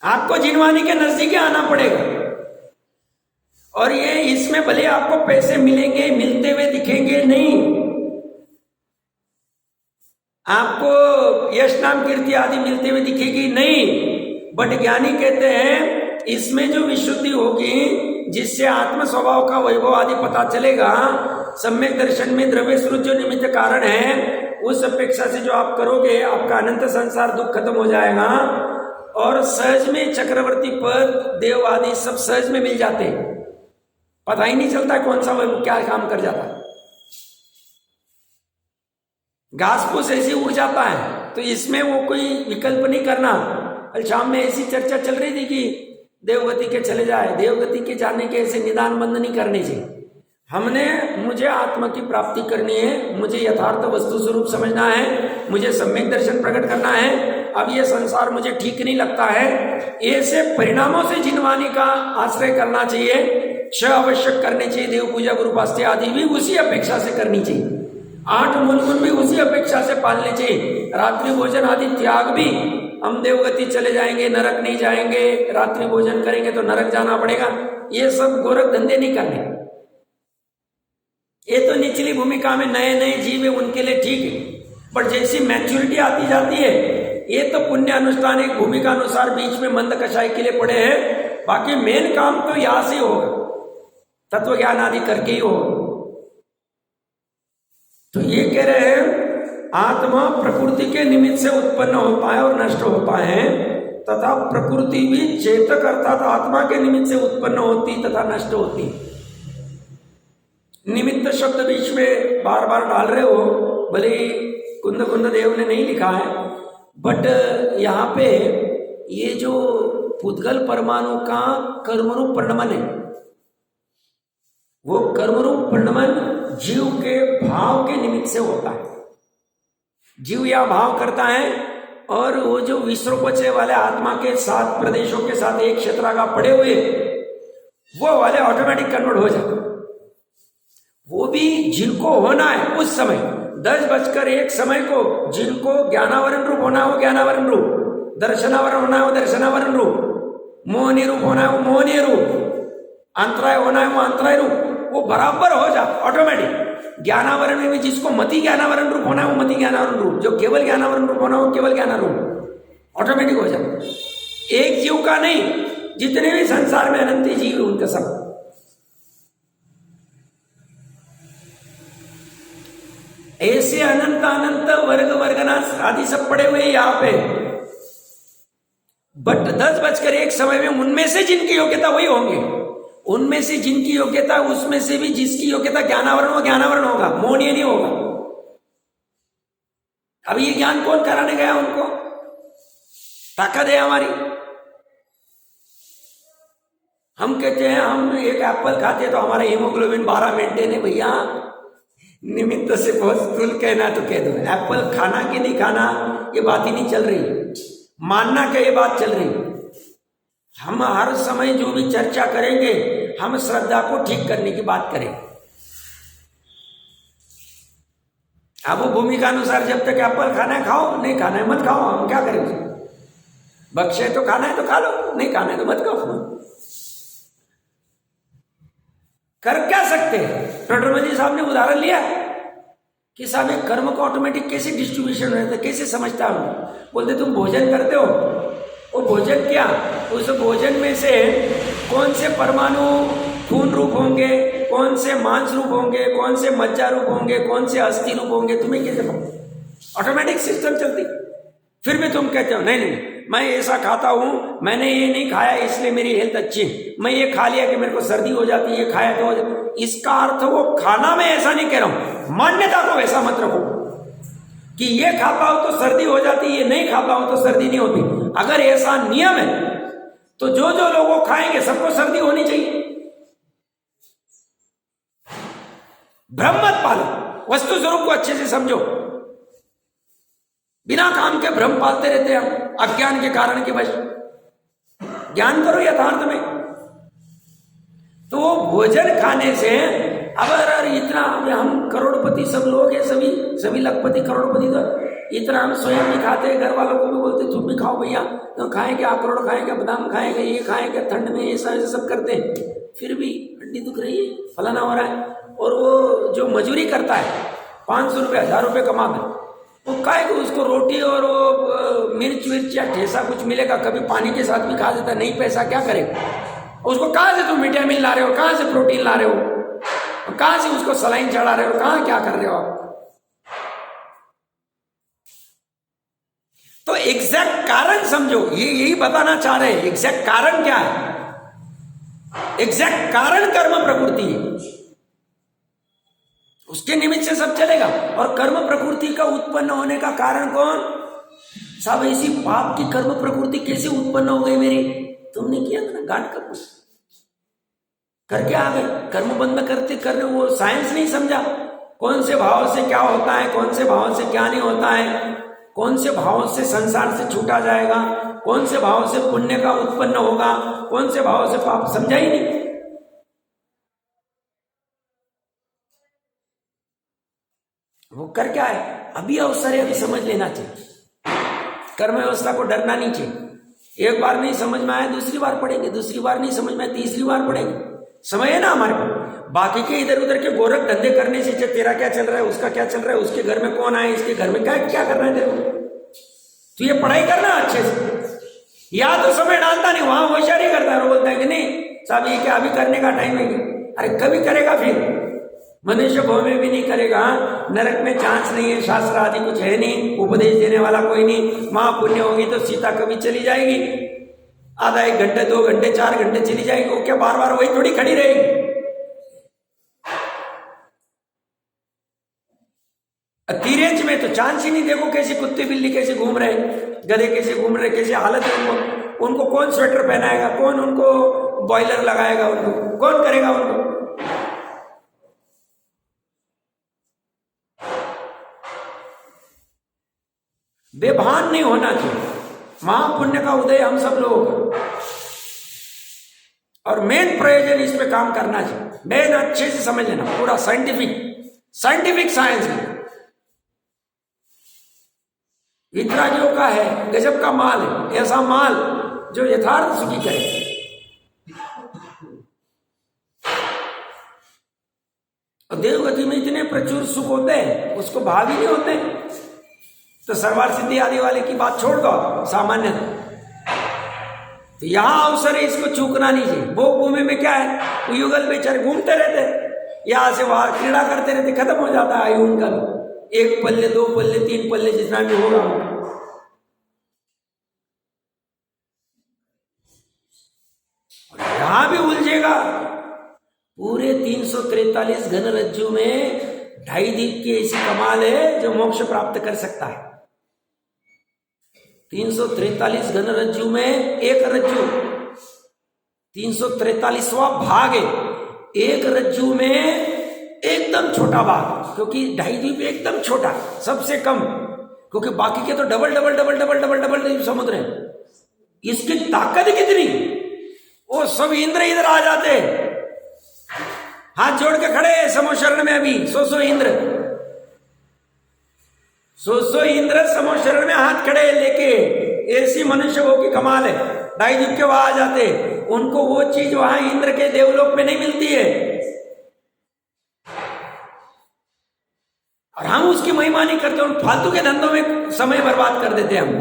आपको जिनवानी के नजदीक आना पड़ेगा, और ये इसमें भले आपको पैसे मिलेंगे, मिलते हुए दिखेंगे नहीं, आपको यश नाम कीर्ति आदि मिलते हुए दिखेगी नहीं, बट ज्ञानी कहते हैं इसमें जो विशुद्धि होगी, जिससे आत्म स्वभाव का वैभव आदि पता चलेगा, सम्यक दर्शन में द्रव्य स्रोत जो निमित्त कारण है, उस अपेक्षा से जो आप करोगे आपका अनंत संसार दुख खत्म हो जाएगा, और सहज में चक्रवर्ती पद देव आदि सब सहज में मिल जाते, पता ही नहीं चलता कौन सा वह क्या काम कर जाता है। घास फूस ऐसी उड़ जाता है, तो इसमें वो कोई विकल्प नहीं करना। कल शाम में ऐसी चर्चा चल रही थी कि देवगति के चले जाए, देवगति के जाने के ऐसे निदान बंद नहीं करने चाहिए। मुझे आत्मा की प्राप्ति करनी है, मुझे यथार्थ वस्तु स्वरूप समझना है, मुझे सम्यक दर्शन प्रकट करना है, अब ये संसार मुझे ठीक नहीं लगता है, ऐसे परिणामों से जिनवानी का आश्रय करना चाहिए, क्षय आवश्यक करने चाहिए, देव पूजा गुरुपास्ते आदि भी उसी अपेक्षा से करनी चाहिए, 8 मूलगुण भी उसी अपेक्षा से पालने चाहिए, रात्रि भोजन आदि त्याग भी, हम देवगति चले जाएंगे, नरक नहीं जाएंगे, रात्रि भोजन करेंगे तो नरक जाना पड़ेगा, ये सब गोरख धंधे नहीं करने, ये तो निचली भूमिका में नए नए जीव है, उनके लिए ठीक है, बट जैसी मैच्योरिटी आती जाती है, ये तो पुण्य अनुष्ठान एक भूमिका अनुसार बीच में मंद कषाय के लिए पड़े हैं, बाकी मेन काम तो यहां से होगा, तत्व ज्ञान आदि करके ही होगा। तो ये कह रहे हैं आत्मा प्रकृति के निमित्त से उत्पन्न होता है और नष्ट होता है, तथा प्रकृति भी चेतक अर्थात आत्मा के निमित्त से उत्पन्न होती तथा नष्ट होती। निमित्त शब्द बीच में बार बार डाल रहे हो, भले कुंद कुंद देव ने नहीं लिखा है, बट यहाँ पे ये जो पुद्गल परमाणु का कर्मरूप परिणमन है, वो कर्मरूप परिणमन जीव के भाव के निमित्त से होता है। जीव या भाव करता है और वो जो विश्वोपचय वाले आत्मा के 7 प्रदेशों के साथ एक क्षेत्रागा पड़े हुए वो वाले ऑटोमेटिक कन्वर्ट हो जाते। वो भी जिनको होना है उस समय 10:01 समय को, जिनको ज्ञानावरण रूप होना है वो ज्ञानावरण रूप, दर्शनावरण होना है वो दर्शनावरण रूप, मोहनी रूप होना है वो मोहनीय रूप, अंतराय होना है वो अंतराय रूप, वो बराबर हो जाता ऑटोमेटिक। ज्ञानावरण में भी जिसको मति ज्ञानावरण रूप होना है वो मति ज्ञानावरण रूप, जो केवल ज्ञानावरण रूप होना है वो केवल ज्ञानावरण रूप ऑटोमेटिक हो जाता। एक जीव का नहीं, जितने भी संसार में अनंत जीव उनका सब। ऐसे अनंत अनंत वर्ग वर्गनाश आदि सब पड़े हुए यहाँ पे, बट 10:01 समय में उनमें से जिनकी योग्यता वही होंगे, उनमें से जिनकी योग्यता, उसमें से भी जिसकी योग्यता ज्ञानावरण हो ज्ञानावरण होगा, मोहनीय नहीं होगा। अब ये ज्ञान कौन कराने गया उनको? ताकत है हमारी। हम कहते हैं हम एक एप्पल खाते तो हमारा हीमोग्लोबिन 12 मेंटेन है। भैया निमित्त से बहुत स्थूल कहना तो कह दो, एप्पल खाना कि नहीं खाना ये बात ही नहीं चल रही, मानना क्या ये बात चल रही। हम हर समय जो भी चर्चा करेंगे हम श्रद्धा को ठीक करने की बात करें। अब वो भूमिका अनुसार जब तक एप्पल खाना है खाओ, नहीं खाना है मत खाओ, हम क्या करें? बख्शे तो खाना है तो खा लो, नहीं खाना है तो मत खाओ। कर क्या सकते हैं? टोटोलॉजी साहब ने उदाहरण लिया कि साहब एक कर्म को ऑटोमेटिक कैसे डिस्ट्रीब्यूशन रहता है, कैसे समझता हूं? बोलते तुम भोजन करते हो, वो भोजन क्या, उस भोजन में से कौन से परमाणु खून रूप होंगे, कौन से मांस रूप होंगे, कौन से मज्जा रूप होंगे, कौन से अस्थि रूप होंगे, तुम्हें कैसे पता? ऑटोमेटिक सिस्टम चलती। फिर भी तुम कहते हो नहीं नहीं मैं ऐसा खाता हूं, मैंने ये नहीं खाया इसलिए मेरी हेल्थ अच्छी है, मैं ये खा लिया कि मेरे को सर्दी हो जाती है, ये खाया तो। इसका अर्थ वो खाना मैं ऐसा नहीं कह रहा हूं, मान्यता को ऐसा मत रखो कि ये खाता हो तो सर्दी हो जाती, ये नहीं खाता हो तो सर्दी नहीं होती। अगर ऐसा नियम है तो जो जो लोग वो खाएंगे सबको सर्दी होनी चाहिए। भ्रम मत पालो, वस्तु स्वरूप को अच्छे से समझो। बिना काम के भ्रम पालते रहते हैं हम अज्ञान के कारण के वजह। ज्ञान करो यथार्थ में। तो वो भोजन खाने से अगर इतना हम करोड़पति सब लोग हैं, सभी लखपति करोड़पति तो इतना हम स्वयं भी खाते हैं, घर वालों को भी बोलते तुम भी खाओ भैया, तो खाएंगे अखरोट खाएंगे, बादाम खाएंगे, ये खाएंगे, ठंड में ऐसा ऐसा सब करते हैं, फिर भी हड्डी दुख रही है, फलाना हो रहा है। और वो जो मजूरी करता है 500 रुपये 1000 रुपये कमाता है, वो खाएगा, उसको रोटी और वो मिर्च विर्च या ठेसा कुछ मिलेगा, कभी पानी के साथ भी खा देता है, नहीं पैसा क्या करेगा? उसको कहाँ से तुम विटामिन ला रहे हो, कहाँ से प्रोटीन ला रहे हो, कहाँ से उसको सलाइन चढ़ा रहे हो, कहाँ क्या कर रहे हो आप? तो एग्जैक्ट कारण समझो, ये यही बताना चाह रहे हैं। एग्जैक्ट कारण क्या है? एग्जैक्ट कारण कर्म प्रकृति है, उसके निमित्त से सब चलेगा। और कर्म प्रकृति का उत्पन्न होने का कारण कौन? सब ऐसी पाप की कर्म प्रकृति कैसे उत्पन्न हो गई मेरी? तुमने किया था ना गांठ का पुष्प करके आ गए। कर्म बंद करते कर वो साइंस नहीं समझा कौन से भाव से क्या होता है, कौन से भाव से क्या नहीं होता है, कौन से भाव से संसार से छूटा जाएगा, कौन से भाव से पुण्य का उत्पन्न होगा, कौन से भाव से पाप, समझा ही नहीं। वो कर क्या है? अभी अवसर है, अभी समझ लेना चाहिए। कर्म व्यवस्था को डरना नहीं चाहिए। एक बार नहीं समझ में आया दूसरी बार पढ़ेंगे, दूसरी बार नहीं समझ में आया तीसरी बार पढ़ेंगे, समय है ना हमारे पास। बाकी के इधर उधर के गोरख धंधे करने से तेरा क्या चल रहा है, उसका क्या चल रहा है, उसके घर में कौन आए, इसके घर में क्या क्या कर रहा है तेरे को, तो ये पढ़ाई करना अच्छे से। या तो समय डालता नहीं, वहां होशियारी करता है और बोलता है कि नहीं साहब ये क्या अभी करने का टाइम है। अरे कभी करेगा, फिर मनुष्य भव में भी नहीं करेगा, नरक में चांस नहीं है, शास्त्र आदि कुछ है नहीं, उपदेश देने वाला कोई नहीं। महापुण्य होगी तो सीता कभी चली जाएगी, आधा 1 घंटे 2 घंटे 4 घंटे चली जाएगी, वो क्या बार बार वही थोड़ी खड़ी रहेगी। तीरेंच में तो चांस ही नहीं, देखो कैसे कुत्ते बिल्ली कैसे घूम रहे, गधे कैसे घूम रहे, कैसे हालत है उनको कौन स्वेटर पहनाएगा, कौन उनको बॉयलर लगाएगा, उनको कौन करेगा उनको। बेभान नहीं होना चाहिए, महापुण्य का उदय हम सब लोगों का, और मेन प्रयोजन इस पे काम करना चाहिए। मेन अच्छे से समझ लेना, पूरा साइंटिफिक साइंस है, वितरागियों का है, गजब का माल है, ऐसा माल जो यथार्थ सुखी करे। और देवगति में इतने प्रचुर सुख होते हैं, उसको भाव ही नहीं होते, तो सर्वार सिद्धि आदि वाले की बात छोड़ दो, सामान्य तो यहां अवसर है, इसको चूकना नहीं चाहिए। वो भूमि में क्या है, वो युगल बेचारे घूमते रहते, यहां से वहां क्रीड़ा करते रहते, खत्म हो जाता है आयु उनका भी, 1 पल्ले 2 पल्ले 3 पल्ले जितना भी होगा। और यहां भी उलझेगा, पूरे 343 घन रज्जु में 2.5 दीप की ऐसी कमाल है जो मोक्ष प्राप्त कर सकता है। 343 घन रज्जु में एक रज्जु 343वां भाग है, एक रज्जु में एकदम छोटा भाग, क्योंकि 2.5 द्वीप एकदम छोटा सबसे कम, क्योंकि बाकी के तो double double double double double double द्वीप समुद्र है। इसकी ताकत कितनी, वो सब इंद्र इधर आ जाते हैं, हाथ जोड़ के खड़े समो शरण में, अभी 100 इंद्र 100 इंद्र समो शरण में हाथ खड़े लेके, ऐसी मनुष्य वो की कमाल है। 2.5 द्वीप के वहां आ जाते, उनको वो चीज वहां इंद्र के देवलोक में नहीं मिलती है, और हम उसकी महिमा नहीं करते, उन फालतू के धंधों में समय बर्बाद कर देते हम।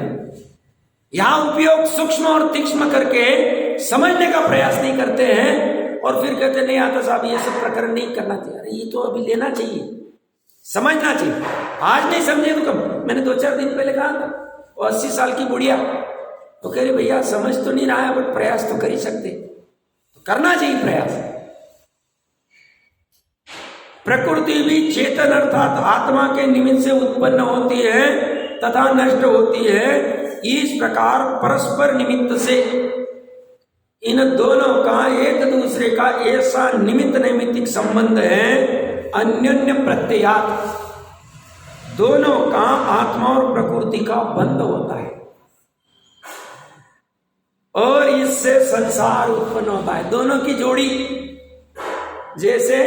यहां उपयोग सूक्ष्म और तीक्ष्ण करके समझने का प्रयास नहीं करते हैं, और फिर कहते नहीं आता साहब ये सब प्रकरण नहीं करना चाहिए। अरे ये तो अभी लेना चाहिए, समझना चाहिए, आज नहीं समझे तो कब। मैंने 2-4 दिन पहले कहा था, वो 80 साल की बुढ़िया तो कह रही भैया समझ तो नहीं रहा है, बट प्रयास तो कर ही सकते, तो करना चाहिए प्रयास। प्रकृति भी चेतन अर्थात आत्मा के निमित्त से उत्पन्न होती है तथा नष्ट होती है, इस प्रकार परस्पर निमित्त से इन दोनों का एक दूसरे का ऐसा निमित्त नैमित्तिक संबंध है, अन्योन्य प्रत्ययात दोनों का आत्मा और प्रकृति का बंध होता है, और इससे संसार उत्पन्न होता है। दोनों की जोड़ी, जैसे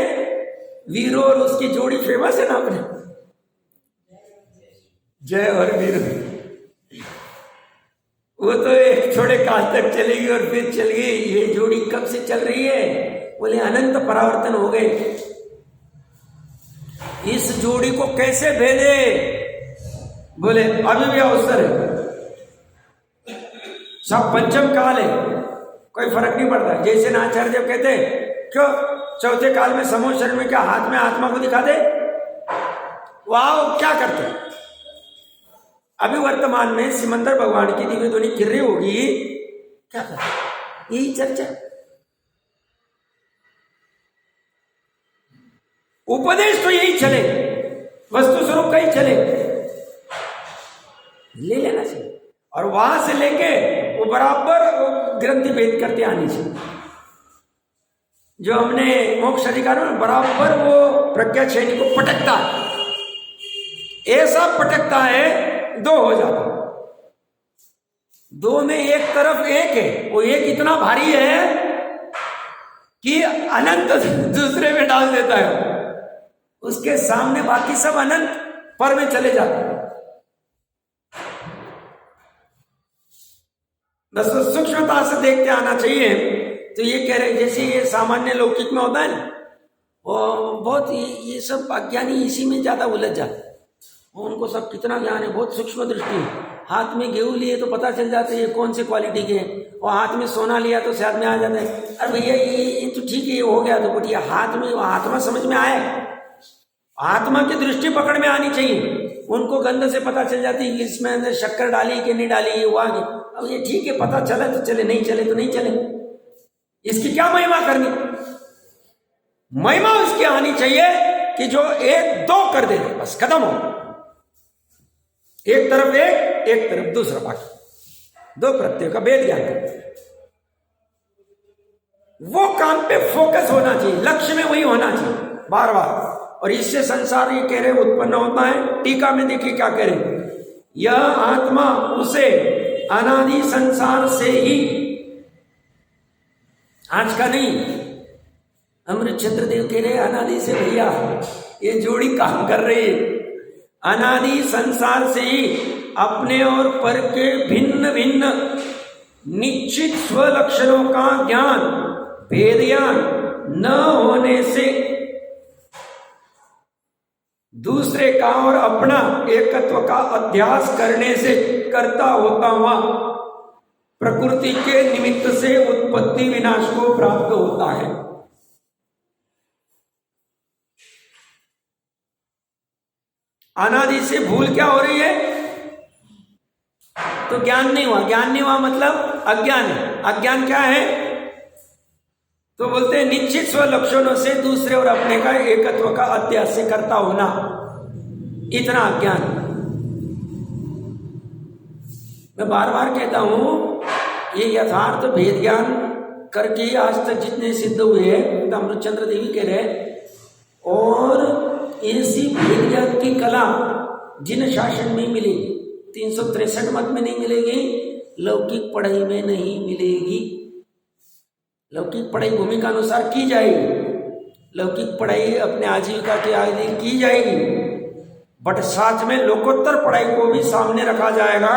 वीरो और उसकी जोड़ी फेमस है ना अपने, जय और वीरो, वो तो एक थोड़े काल तक चलेगी और फिर चल गई। ये जोड़ी कब से चल रही है, बोले अनंत परावर्तन हो गए। इस जोड़ी को कैसे भेदे, बोले अभी भी अवसर है, सब पंचम काल है, कोई फर्क नहीं पड़ता। जैसे नाचार्य जब कहते क्यों चौथे काल में समूह शरण में क्या हाथ में आत्मा को दिखा दे, वाह क्या करते। अभी वर्तमान में सिमंदर भगवान की दिव्य ध्वनि गिर रही होगी, क्या करते, यही चर्चा। उपदेश तो यही चले, वस्तु स्वरूप का ही चले, ले लेना चाहिए, और वहां से लेके वो बराबर ग्रंथि भेद करते आनी चाहिए। जो हमने मोक्ष अधिकार में बराबर वो प्रज्ञा श्रेणी को पटकता है, ऐसा पटकता है 2 हो जाता। 2 में एक तरफ एक है, वो एक इतना भारी है कि अनंत दूसरे में डाल देता है, उसके सामने बाकी सब अनंत पर में चले जाते हैं। बस सूक्ष्मता से देखते आना चाहिए। तो ये कह रहे जैसे ये सामान्य लौकिक में होता है ना, और बहुत ये सब अज्ञानी इसी में ज़्यादा उलझ जाते। उनको सब कितना ज्ञान है, बहुत सूक्ष्म दृष्टि है। हाथ में गेहूँ लिए तो पता चल जाता है ये कौन से क्वालिटी के हैं, और हाथ में सोना लिया तो शायद में आ जाता है अरे भैया ये तो ठीक है, ये हो गया तो बट ये हाथ में आत्मा समझ में आए, आत्मा की दृष्टि पकड़ में आनी चाहिए। उनको गंध से पता चल जाती है कि इसमें अंदर शक्कर डाली कि नहीं डाली, ये हुआ कि अब ये ठीक है, पता चले तो चले, नहीं चले तो नहीं चले, इसकी क्या महिमा करनी। महिमा उसकी आनी चाहिए कि जो एक दो कर दे, बस खत्म हो, एक तरफ एक तरफ दूसरा, बाकी दो प्रत्यय का भेद ज्ञान करते हैं। वो काम पे फोकस होना चाहिए, लक्ष्य में वही होना चाहिए बार बार। और इससे संसार ये कह रहे उत्पन्न होता है। टीका में देखिए क्या कह रहे, यह आत्मा उसे अनादि संसार से ही, आज का नहीं, अमृत चंद्रदेव कह रहे अनादि से, भैया ये जोड़ी काम कर रही है। अनादि संसार से ही अपने और पर के भिन्न भिन्न निश्चित स्वलक्षणों का ज्ञान, भेद ज्ञान न होने से दूसरे का और अपना एकत्व का अध्यास करने से करता होता हुआ प्रकृति के निमित्त से उत्पत्ति विनाश को प्राप्त होता है। अनादि से भूल क्या हो रही है, तो ज्ञान नहीं हुआ। ज्ञान नहीं हुआ मतलब अज्ञान है। अज्ञान क्या है, तो बोलते हैं निश्चित स्वलक्षणों से दूसरे और अपने का एकत्व का अध्यास से करता होना, इतना अज्ञान। मैं बार बार कहता हूं ये यथार्थ भेद ज्ञान करके आज तक जितने सिद्ध हुए हैं, अमृत चंद्र देवी कह रहे, और ऐसी भेद ज्ञान की कला जिन शासन में मिलेगी, 363 मत में नहीं मिलेगी, लौकिक पढ़ाई में नहीं मिलेगी। लौकिक पढ़ाई भूमिका अनुसार की जाएगी, लौकिक पढ़ाई अपने आजीविका के आगे की जाएगी, बट साथ में लोकोत्तर पढ़ाई को भी सामने रखा जाएगा,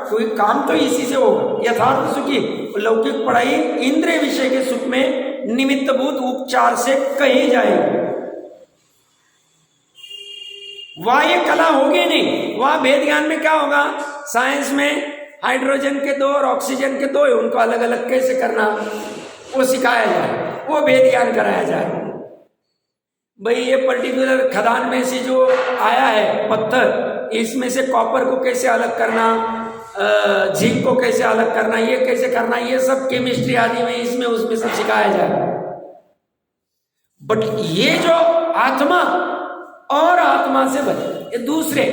क्योंकि काम तो इसी से होगा। यथार्थ सुखी लौकिक पढ़ाई इंद्रिय विषय के सुख में निमित्तभूत उपचार से कही जाएगी, वह ये कला होगी नहीं। वह भेद ज्ञान में क्या होगा, साइंस में हाइड्रोजन के दो और ऑक्सीजन के दो है, उनको अलग अलग कैसे करना वो सिखाया जाए, वो भेद ज्ञान कराया जाए। भाई ये पर्टिकुलर खदान में से जो आया है पत्थर, इसमें से कॉपर को कैसे अलग करना, जिंक को कैसे अलग करना, ये कैसे करना, ये सब केमिस्ट्री आदि में इसमें उसमें सब सिखाया जाए। बट ये जो आत्मा और आत्मा से बने, ये दूसरे,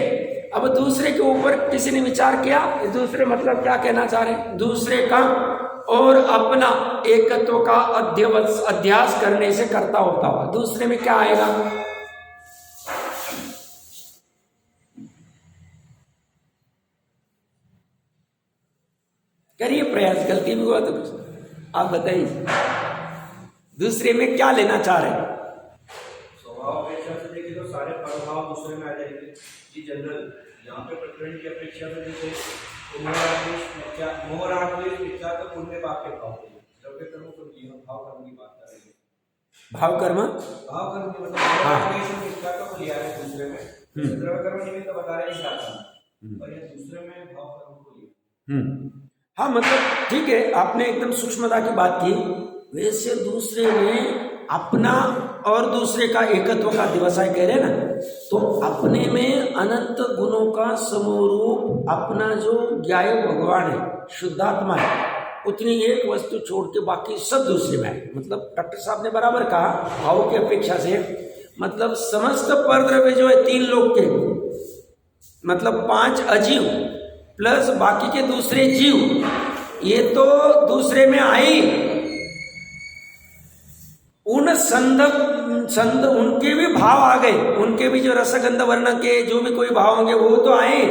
अब दूसरे के ऊपर किसी ने विचार किया, ये दूसरे मतलब क्या कहना चाह रहे, दूसरे का और अपना एकत्व का अध्यास करने से करता होता हुआ। दूसरे में क्या आएगा, करिए प्रयास, गलती भी हुआ तो कुछ आप बताइए, दूसरे में क्या लेना चाह रहे हैं। स्वभाव अपेक्षा से देखें तो सारे प्रभाव दूसरे में आ जाएंगे जी। जनरल यहाँ पे प्रकरण की अपेक्षा से देखें तो मोहराग मिथ्या तो पुण्य पाप के भाव द्रव्य कर्म को भाव कर्म की बात कर रही है। भाव कर्म की मतलब मिथ्या को लिया है दूसरे में, द्रव्य कर्म निमित्त तो बता रहे हैं, और ये दूसरे में भाव कर्म को लिया। हाँ मतलब ठीक है, आपने एकदम सूक्ष्मता की बात की। वैसे दूसरे में अपना और दूसरे का एकत्व का व्यवसाय कह रहे ना, तो अपने में अनंत गुणों का समूह अपना जो ज्ञाय भगवान है, शुद्धात्मा है, उतनी एक वस्तु छोड़ के बाकी सब दूसरे में है। मतलब डॉक्टर साहब ने बराबर कहा, भाव की अपेक्षा से मतलब समस्त परद्रव्य जो है 3 लोक के, मतलब 5 अजीव प्लस बाकी के दूसरे जीव, ये तो दूसरे में आई। उन संद उनके भी भाव आ गए, उनके भी जो रसगंध वर्ण के जो भी कोई भाव होंगे वो तो आए,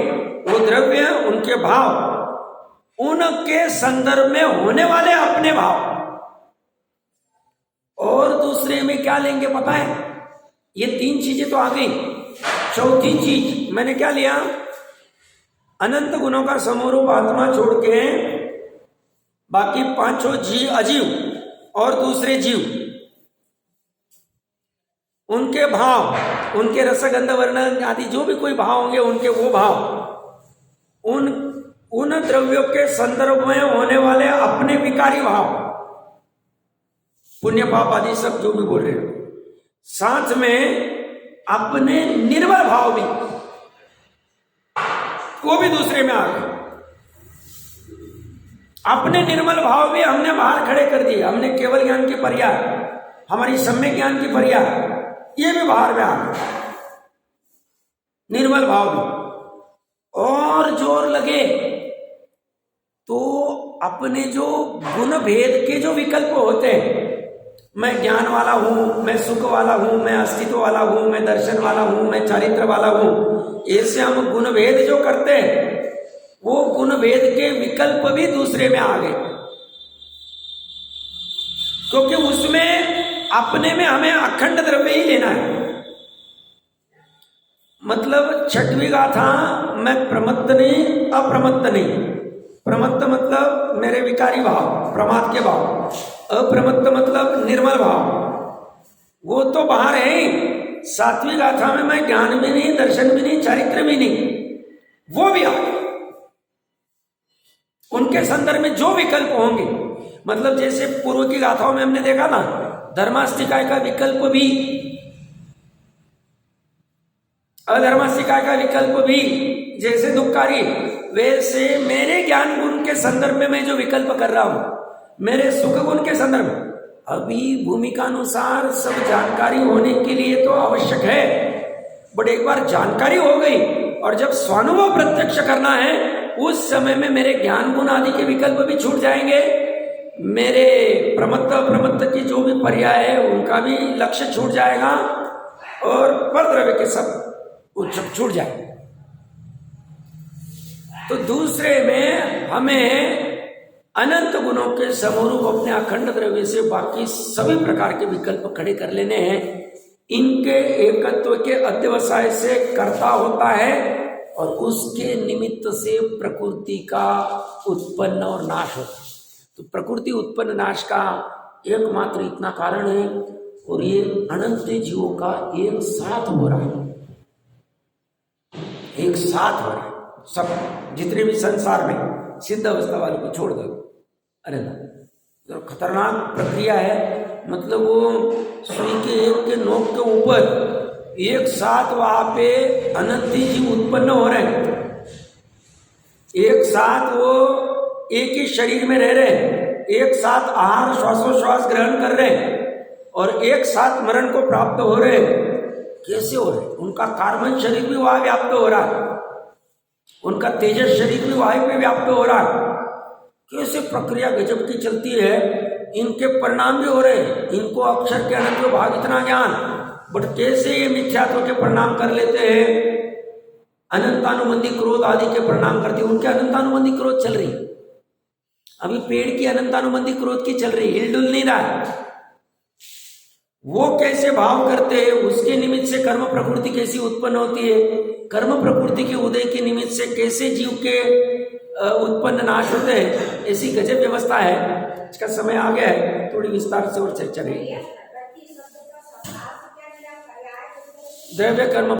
वो द्रव्य उनके भाव, उनके संदर्भ में होने वाले अपने भाव। और दूसरे में क्या लेंगे पता है, ये 3 चीजें तो आ गई। चौथी चीज मैंने क्या लिया, अनंत गुणों का समरूप आत्मा छोड़ के बाकी 5 जीव अजीव और दूसरे जीव, उनके भाव, उनके रसगंध वर्ण आदि जो भी कोई भाव होंगे, उनके वो भाव, उन द्रव्यों के संदर्भ में होने वाले अपने विकारी भाव, पुण्य पाप आदि सब जो भी बोल रहे हो, साथ में अपने निर्मल भाव भी, वो भी दूसरे में आ गए। अपने निर्मल भाव भी हमने बाहर खड़े कर दिए। हमने केवल ज्ञान की पर्याय, हमारी सम्यक ज्ञान की पर्याय, ये भी बाहर में आ गए, निर्मल भाव भी। और जोर लगे तो अपने जो गुण भेद के जो विकल्प होते हैं, मैं ज्ञान वाला हूं, मैं सुख वाला हूं, मैं अस्तित्व वाला हूं, मैं दर्शन वाला हूं, मैं चारित्र वाला हूं, ऐसे हम गुण भेद जो करते हैं, वो गुण भेद के विकल्प भी दूसरे में आ गए, क्योंकि उसमें अपने में हमें अखंड द्रव्य ही लेना है। मतलब छठवीं गाथा, मैं प्रमत्त नहीं, अप्रमत्त नहीं। प्रमत्त मतलब मेरे विकारी भाव, प्रमाद के भाव। अप्रमत्त मतलब निर्मल भाव, वो तो बाहर है ही। सातवीं गाथा में मैं ज्ञान भी नहीं, दर्शन भी नहीं, चारित्र भी नहीं, वो भी आ गए। उनके संदर्भ में जो विकल्प होंगे, मतलब जैसे पूर्व की गाथाओं में हमने देखा ना, धर्मास्तिकाय का विकल्प भी, अधर्मास्तिकाय का विकल्प भी, जैसे दुखकारी, वैसे मेरे ज्ञान गुण के संदर्भ में मैं जो विकल्प कर रहा हूं, मेरे सुख गुण के संदर्भ में, अभी भूमिका अनुसार सब जानकारी होने के लिए तो आवश्यक है, बट एक बार जानकारी हो गई और जब स्वानुभव प्रत्यक्ष करना है, उस समय में मेरे ज्ञान गुण आदि के विकल्प भी छूट जाएंगे, मेरे प्रमत्त अप्रमत्त की जो भी पर्याय है उनका भी लक्ष्य छूट जाएगा, और परद्रव्य के सब छूट जाएंगे। तो दूसरे में हमें अनंत गुणों के समरूप अपने अखंड द्रव्य से बाकी सभी प्रकार के विकल्प खड़े कर लेने हैं। इनके एकत्व के अध्यवसाय से कर्ता होता है, और उसके निमित्त से प्रकृति का उत्पन्न और नाश होता है। तो प्रकृति उत्पन्न नाश का एकमात्र इतना कारण है, और ये अनंत जीवों का एक साथ हो रहा है, एक साथ हो रहा है। सब जितने भी संसार में सिद्ध अवस्था वाले को छोड़ दो, अरे ना, तो खतरनाक प्रक्रिया है। मतलब वो सुई के एक के नोक के ऊपर एक साथ वहां पे अनंत जीव उत्पन्न हो रहे हैं, एक साथ वो एक ही शरीर में रह रहे हैं, एक साथ आहार श्वासोश्वास ग्रहण कर रहे हैं, और एक साथ मरण को प्राप्त हो रहे हैं। कैसे हो रहे हैं? उनका कार्बन शरीर भी वहां व्याप्त हो रहा है, उनका तेजस शरीर भी वहीं पे व्याप्त हो रहा है। कैसे प्रक्रिया गजब की चलती है। इनके परिणाम भी हो रहे हैं, इनको अक्षर के अनंत भाग इतना ज्ञान, बट कैसे ये मिथ्यात्व के परिणाम कर लेते हैं, अनंतानुबंधी क्रोध आदि के परिणाम करते हैं। उनके अनंतानुबंधी क्रोध चल रही, अभी पेड़ की अनंतानुबंधी क्रोध की चल रही, हिलडुल नहीं रहा है। वो कैसे भाव करते हैं, उसके निमित्त से कर्म प्रकृति कैसी उत्पन्न होती है, कर्म प्रकृति के उदय के निमित्त से कैसे जीव के उत्पन्न नाश होते हैं, ऐसी गजब व्यवस्था है। इसका समय आ गया है, थोड़ी विस्तार से और चर्चा करेंगे। द्रव्य कर्म